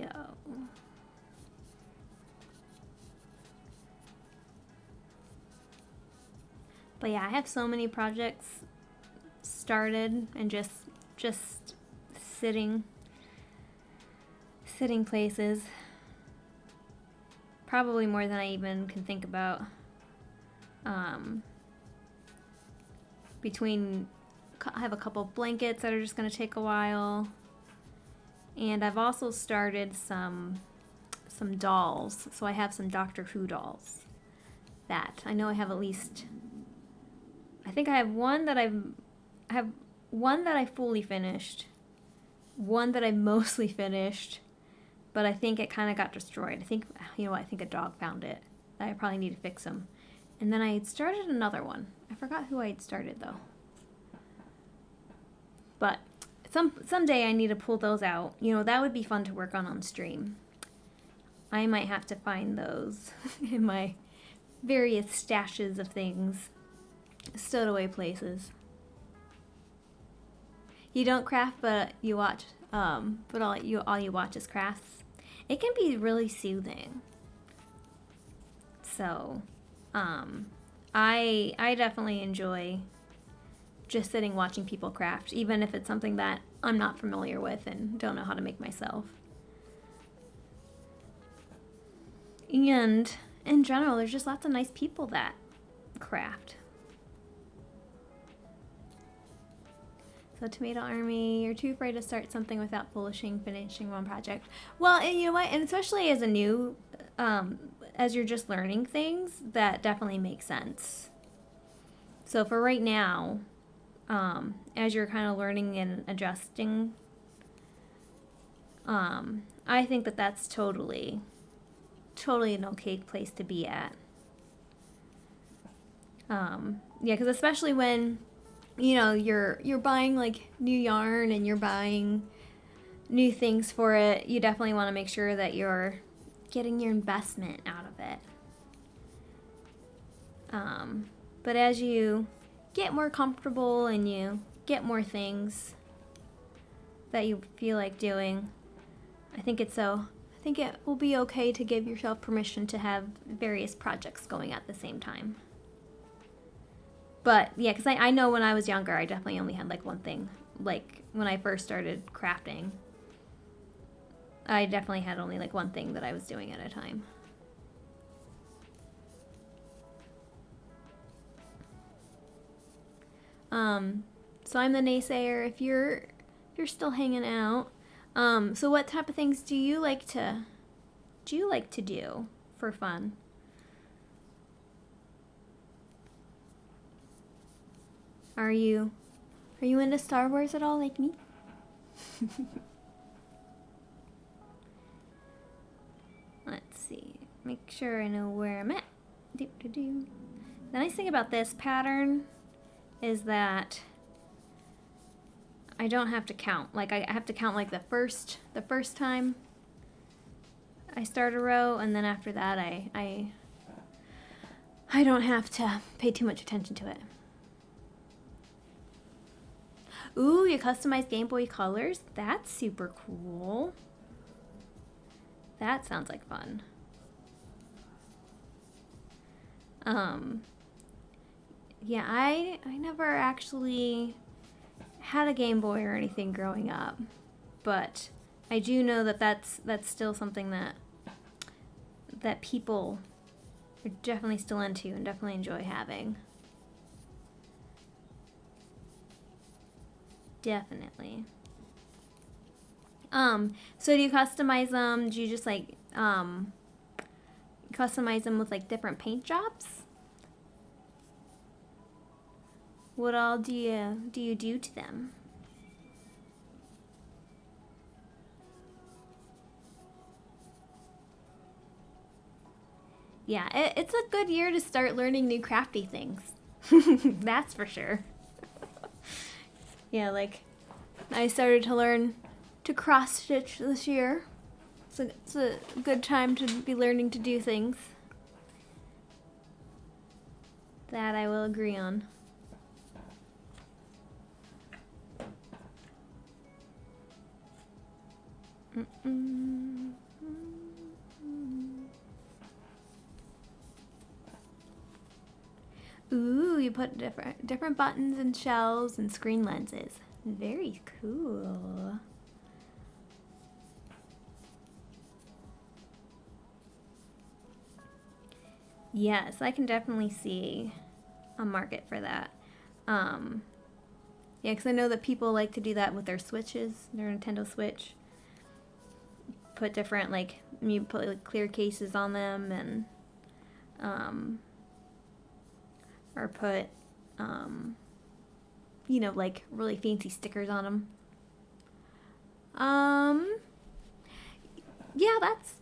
Speaker 1: go. But yeah, I have so many projects started and just sitting places. Probably more than I even can think about. I have a couple blankets that are just going to take a while. And I've also started some dolls. So I have some Doctor Who dolls. That I know I have at least. I think I have one that I have one that I fully finished. One that I mostly finished, but I think it kind of got destroyed. I think, you know what, I think a dog found it. I probably need to fix them. And then I had started another one. I forgot who I had started though. But someday I need to pull those out. You know, that would be fun to work on stream. I might have to find those in my various stashes of things, stowed away places. You don't craft, but you watch. But all you watch is crafts. It can be really soothing. So, I definitely enjoy just sitting watching people craft, even if it's something that I'm not familiar with and don't know how to make myself. And in general, there's just lots of nice people that craft. So Tomato Army, you're too afraid to start something without finishing one project. Well, and you know what? And especially as a new, as you're just learning things, that definitely makes sense. So for right now, as you're kind of learning and adjusting, I think that that's totally an okay place to be at. Yeah, because especially when, you know, you're buying like new yarn and you're buying new things for it, you definitely want to make sure that you're getting your investment out of it. But as you get more comfortable and you get more things that you feel like doing, I think it will be okay to give yourself permission to have various projects going at the same time. But yeah, because I know when I was younger, I definitely only had like one thing. Like when I first started crafting, I definitely had only like one thing that I was doing at a time. So I'm the naysayer. If you're still hanging out, so what type of things do you like to do for fun? Are you into Star Wars at all, like me? Let's see. Make sure I know where I'm at. The nice thing about this pattern is that I don't have to count. Like I have to count like the first time I start a row, and then after that I don't have to pay too much attention to it. Ooh, you customized Game Boy colors? That's super cool. That sounds like fun. Yeah, I never actually had a Game Boy or anything growing up, but I do know that that's still something that people are definitely still into and definitely enjoy having. Definitely. So do you customize them? Do you just like customize them with like different paint jobs? What all do you do to them? Yeah, it's a good year to start learning new crafty things. That's for sure. Yeah, like I started to learn to cross stitch this year. So it's a good time to be learning to do things. That I will agree on. Ooh, you put different buttons and shells and screen lenses. Very cool. Yes, I can definitely see a market for that. Yeah, because I know that people like to do that with their Switches, their Nintendo Switch. Put different, like, you put like clear cases on them, and or put you know, like really fancy stickers on them. Yeah, that's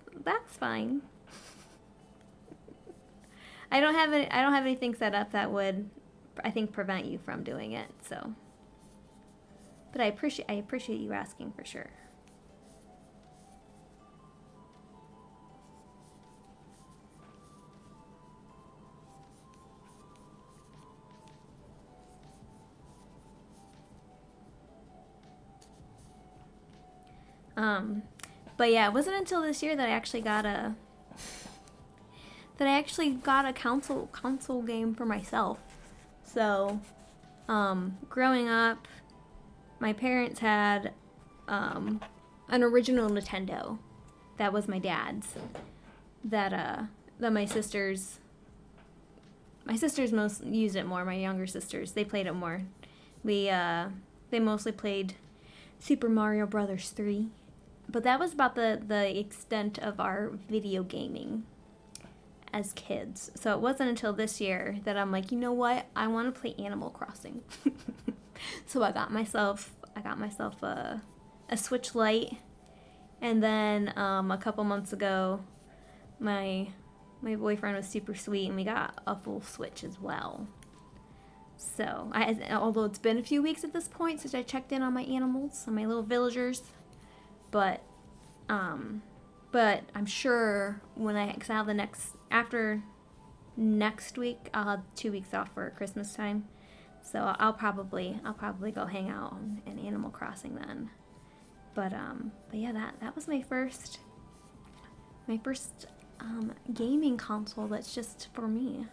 Speaker 1: fine. I don't have anything set up that would, I think, prevent you from doing it. So, but I appreciate you asking for sure. But yeah, it wasn't until this year that I actually got a console game for myself. So, growing up, my parents had an original Nintendo that was my dad's. That my sisters most used it more. My younger sisters, they played it more. They mostly played Super Mario Brothers 3. But that was about the extent of our video gaming as kids. So it wasn't until this year that I'm like, you know what? I want to play Animal Crossing. So I got myself a Switch Lite, and then a couple months ago, my boyfriend was super sweet, and we got a full Switch as well. So although it's been a few weeks at this point since I checked in on my animals, on my little villagers. But I'm sure cause I'll have after next week, I'll have 2 weeks off for Christmas time. So I'll probably go hang out in Animal Crossing then. But yeah, that was my first gaming console that's just for me.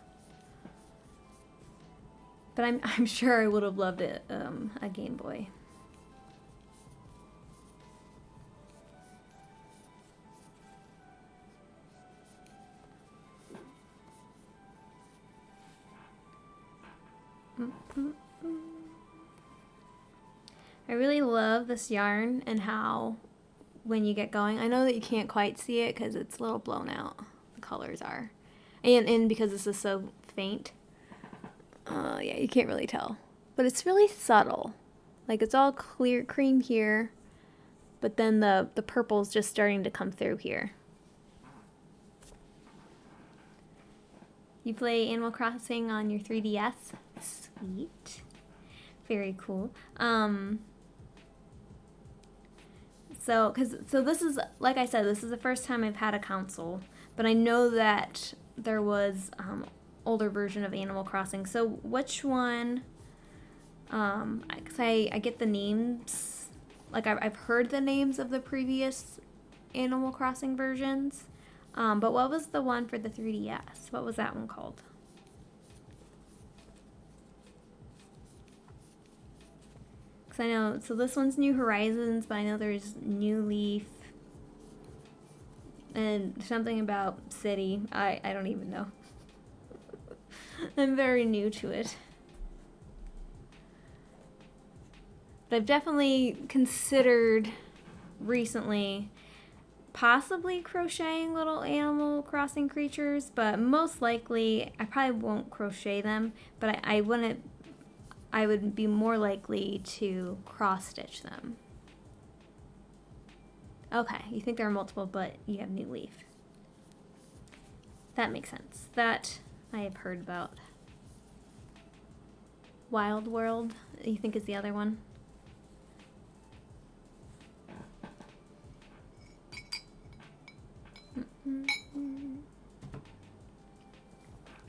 Speaker 1: But I'm sure I would have loved it, a Game Boy. I really love this yarn and how when you get going, I know that you can't quite see it because it's a little blown out, the colors are, and because this is so faint, yeah, you can't really tell, but it's really subtle. Like, it's all clear cream here, but then the purple's just starting to come through here. You play Animal Crossing on your 3DS? Sweet. Very cool. So this is, like I said, this is the first time I've had a console, but I know that there was older version of Animal Crossing. So which one? Cause I get the names, like I've heard the names of the previous Animal Crossing versions. But what was the one for the 3DS? What was that one called? Because I know, so this one's New Horizons, but I know there's New Leaf and something about City. I don't even know. I'm very new to it. But I've definitely considered recently possibly crocheting little Animal Crossing creatures, but most likely I probably won't crochet them, but I would be more likely to cross stitch them. Okay, you think there are multiple, but you have New Leaf. That makes sense. That I have heard about. Wild World, you think is the other one?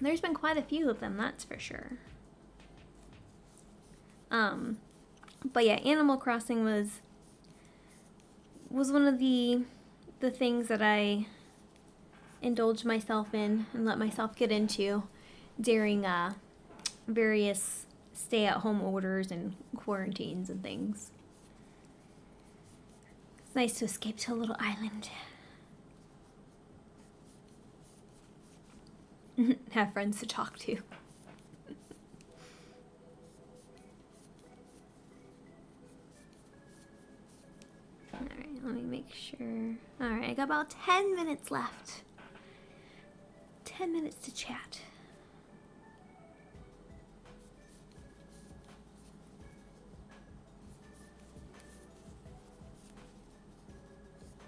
Speaker 1: There's been quite a few of them, that's for sure. But yeah, Animal Crossing was one of the things that I indulged myself in and let myself get into during various stay-at-home orders and quarantines and things. It's nice to escape to a little island. Have friends to talk to. Alright, let me make sure. Alright, I got about 10 minutes left. 10 minutes to chat.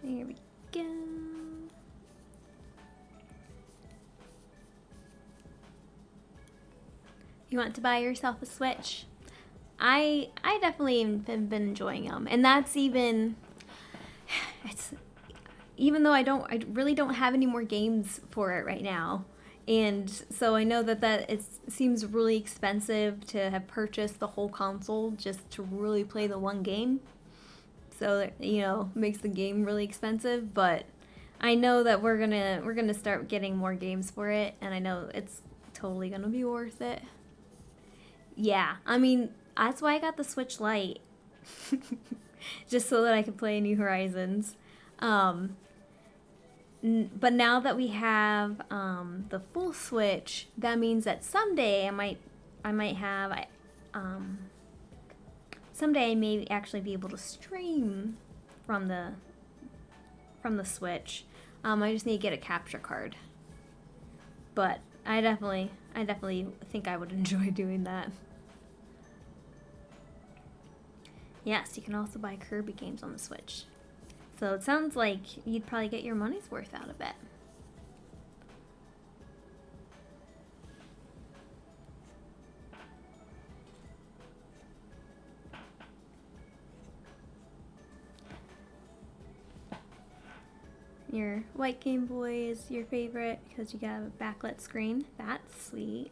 Speaker 1: There we go. You want to buy yourself a Switch? I definitely have been enjoying them, and that's even though I really don't have any more games for it right now, and so I know that it seems really expensive to have purchased the whole console just to really play the one game. So that, makes the game really expensive, but I know that we're gonna start getting more games for it, and I know it's totally gonna be worth it. Yeah, I mean, that's why I got the Switch Lite. Just so that I could play New Horizons. But now that we have the full Switch, that means that someday someday I may actually be able to stream from the Switch. I just need to get a capture card. But I definitely think I would enjoy doing that. Yes, you can also buy Kirby games on the Switch. So it sounds like you'd probably get your money's worth out of it. Your white Game Boy is your favorite because you got a backlit screen. That's sweet.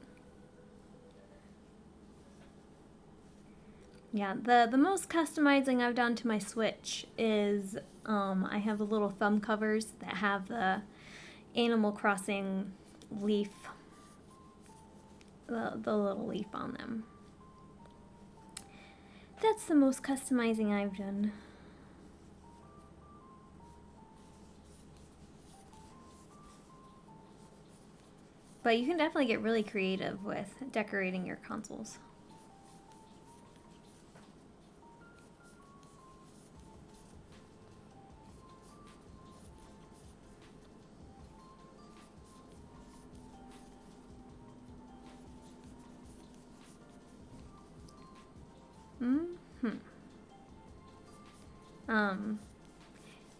Speaker 1: Yeah, the most customizing I've done to my Switch is I have the little thumb covers that have the Animal Crossing leaf, the little leaf on them. That's the most customizing I've done. But you can definitely get really creative with decorating your consoles.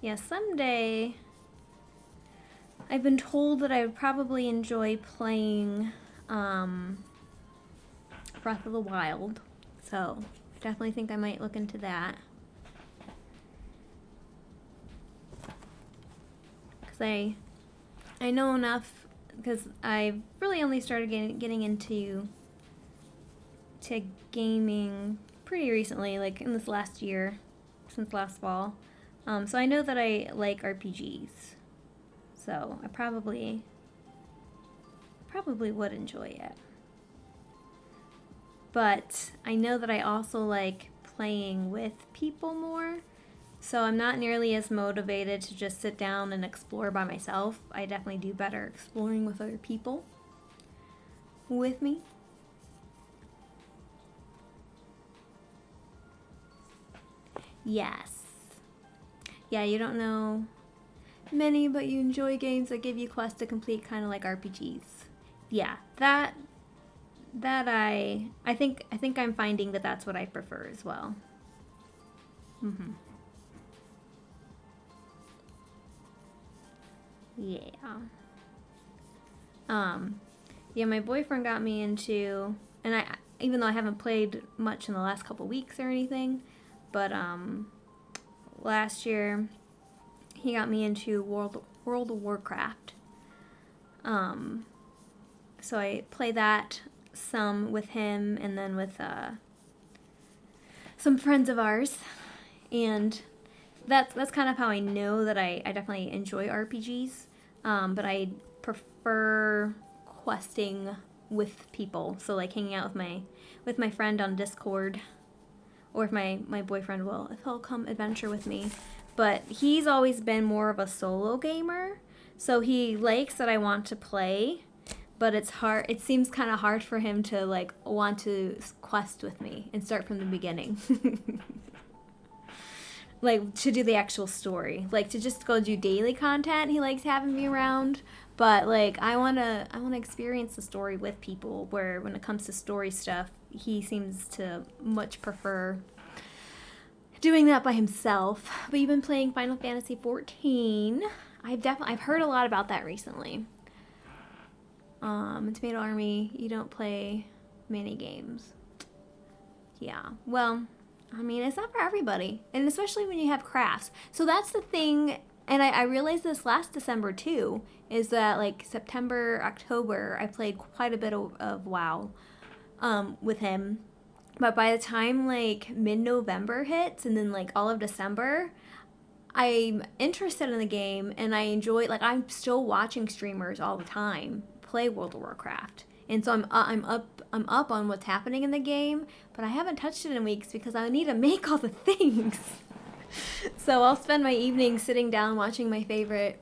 Speaker 1: Yeah, someday I've been told that I would probably enjoy playing Breath of the Wild, so I definitely think I might look into that. Because I know enough, because I've really only started getting into gaming pretty recently, like in this last year, since last fall. So I know that I like RPGs. So I probably would enjoy it. But I know that I also like playing with people more. So I'm not nearly as motivated to just sit down and explore by myself. I definitely do better exploring with other people with me. Yes. Yeah, you don't know many, but you enjoy games that give you quests to complete, kind of like RPGs. Yeah, that I think I'm finding that that's what I prefer as well. Yeah. Yeah, my boyfriend got me into, and I even though I haven't played much in the last couple weeks or anything, but last year he got me into World of Warcraft. So I play that some with him, and then with some friends of ours, and that's kind of how I know that I definitely enjoy RPGs. But I prefer questing with people. So like hanging out with my friend on Discord, or if my boyfriend will, if he'll come adventure with me. But he's always been more of a solo gamer, so he likes that I want to play, but it's hard. It seems kind of hard for him to like want to quest with me and start from the beginning. Like to do the actual story, like to just go do daily content. He likes having me around, but like I wanna experience the story with people. Where when it comes to story stuff, he seems to much prefer doing that by himself. But you've been playing Final Fantasy 14. I've heard a lot about that recently. Tomato Army, you don't play mini games. Yeah, well, I mean, it's not for everybody, and especially when you have crafts. So that's the thing, and I realized this last December too, is that like September, October, I played quite a bit of WoW with him. But by the time like mid-November hits and then like all of December, I'm interested in the game and I enjoy it. Like I'm still watching streamers all the time play World of Warcraft. And so I'm up on what's happening in the game, but I haven't touched it in weeks because I need to make all the things. So I'll spend my evenings sitting down watching my favorite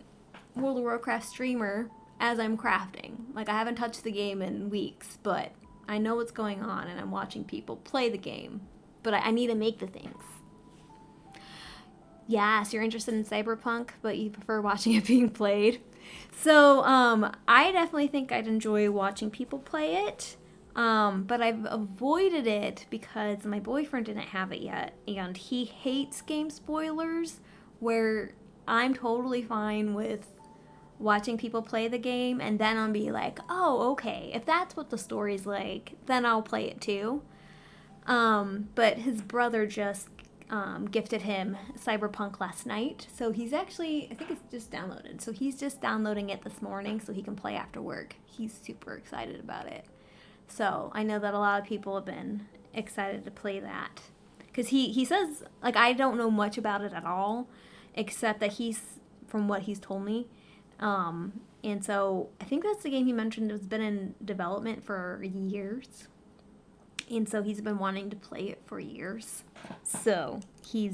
Speaker 1: World of Warcraft streamer as I'm crafting. Like I haven't touched the game in weeks, but I know what's going on and I'm watching people play the game. But I need to make the things. Yes, you're interested in Cyberpunk, but you prefer watching it being played. So, I definitely think I'd enjoy watching people play it, but I've avoided it because my boyfriend didn't have it yet, and he hates game spoilers, where I'm totally fine with watching people play the game, and then I'll be like, oh, okay, if that's what the story's like, then I'll play it too. But his brother just gifted him Cyberpunk last night, so he's actually, I think it's just downloaded, so he's just downloading it this morning so he can play after work. He's super excited about it. So I know that a lot of people have been excited to play that, because he says, like, I don't know much about it at all, except that from what he's told me, and so I think that's the game he mentioned has been in development for years. And so he's been wanting to play it for years. So he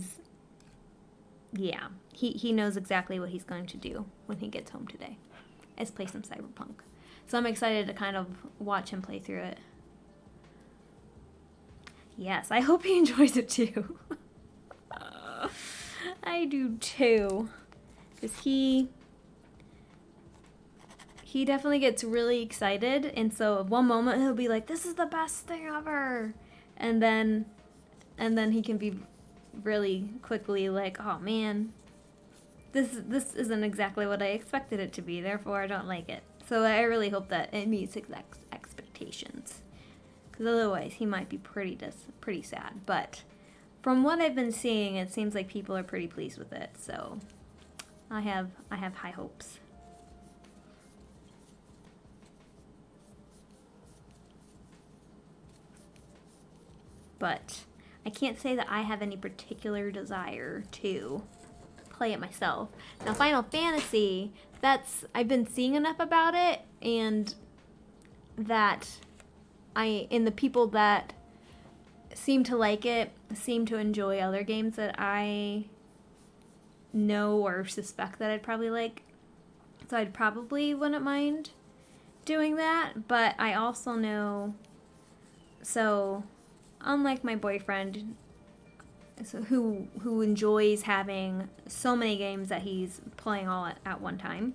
Speaker 1: knows exactly what he's going to do when he gets home today, is play some Cyberpunk. So I'm excited to kind of watch him play through it. Yes, I hope he enjoys it too. I do too. Because he definitely gets really excited, and so at one moment he'll be like, this is the best thing ever, and then he can be really quickly like, oh man, this isn't exactly what I expected it to be, therefore I don't like it. So I really hope that it meets his expectations, because otherwise he might be pretty sad. But from what I've been seeing, it seems like people are pretty pleased with it, so I have high hopes. But I can't say that I have any particular desire to play it myself. Now, Final Fantasy, I've been seeing enough about it, and that the people that seem to like it seem to enjoy other games that I know or suspect that I'd probably like. So I'd probably wouldn't mind doing that, but I also know, so unlike my boyfriend, who enjoys having so many games that he's playing all at one time,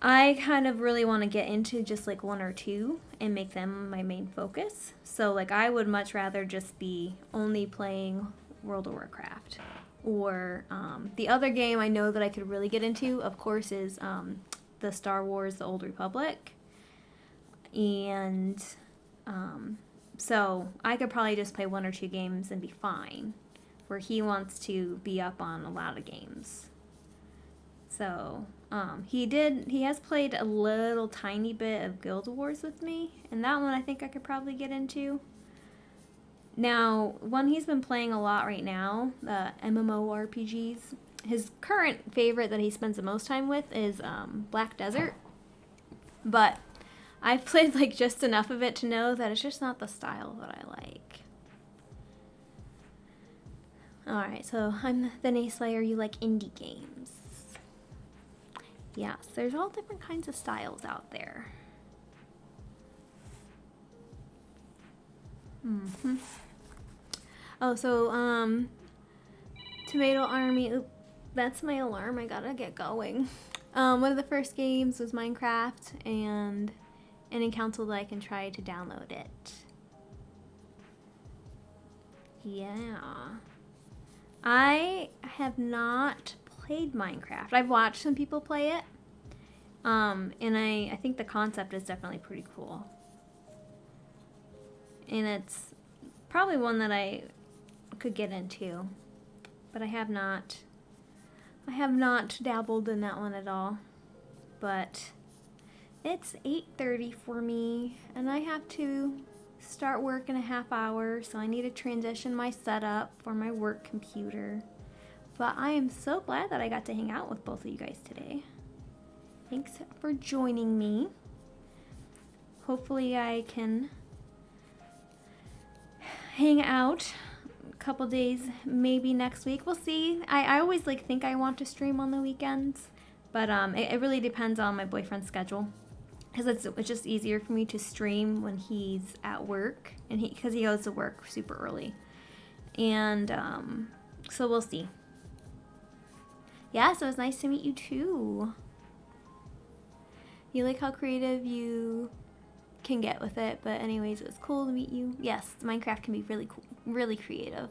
Speaker 1: I kind of really want to get into just like one or two and make them my main focus. So like I would much rather just be only playing World of Warcraft. Or the other game I know that I could really get into, of course, is the Star Wars The Old Republic. And so I could probably just play one or two games and be fine, where he wants to be up on a lot of games. So he has played a little tiny bit of Guild Wars with me, and that one I think I could probably get into. Now, one he's been playing a lot right now, the MMORPGs, his current favorite that he spends the most time with is Black Desert. But I've played like just enough of it to know that it's just not the style that I like. Alright, so I'm the Nayslayer. You like indie games. Yes, there's all different kinds of styles out there. Oh, so, Tomato Army. Oop, that's my alarm. I gotta get going. One of the first games was Minecraft, and any council that I can try to download it. Yeah. I have not played Minecraft. I've watched some people play it. And I think the concept is definitely pretty cool. And it's probably one that I could get into. But I have not dabbled in that one at all. But it's 8:30 for me, and I have to start work in a half hour, so I need to transition my setup for my work computer. But I am so glad that I got to hang out with both of you guys today. Thanks for joining me. Hopefully I can hang out a couple days, maybe next week. We'll see. I always like think I want to stream on the weekends, but it really depends on my boyfriend's schedule. Because it's just easier for me to stream when he's at work, and because he goes to work super early. And so we'll see. Yeah, so it's nice to meet you too. You like how creative you can get with it, but anyways, it was cool to meet you. Yes, Minecraft can be really cool, really creative.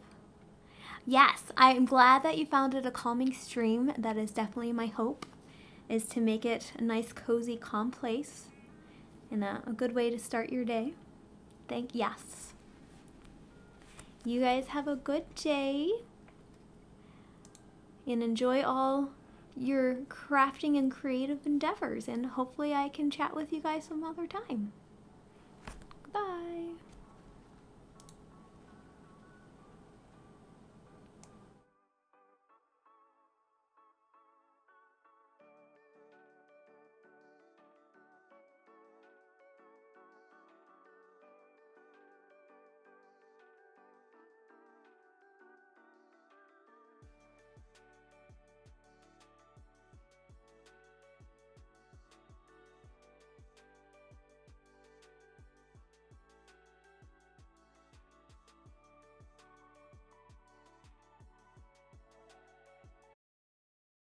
Speaker 1: Yes, I'm glad that you found it a calming stream. That is definitely my hope, is to make it a nice, cozy, calm place and a good way to start your day. Yes. You guys have a good day and enjoy all your crafting and creative endeavors, and hopefully I can chat with you guys some other time. Bye.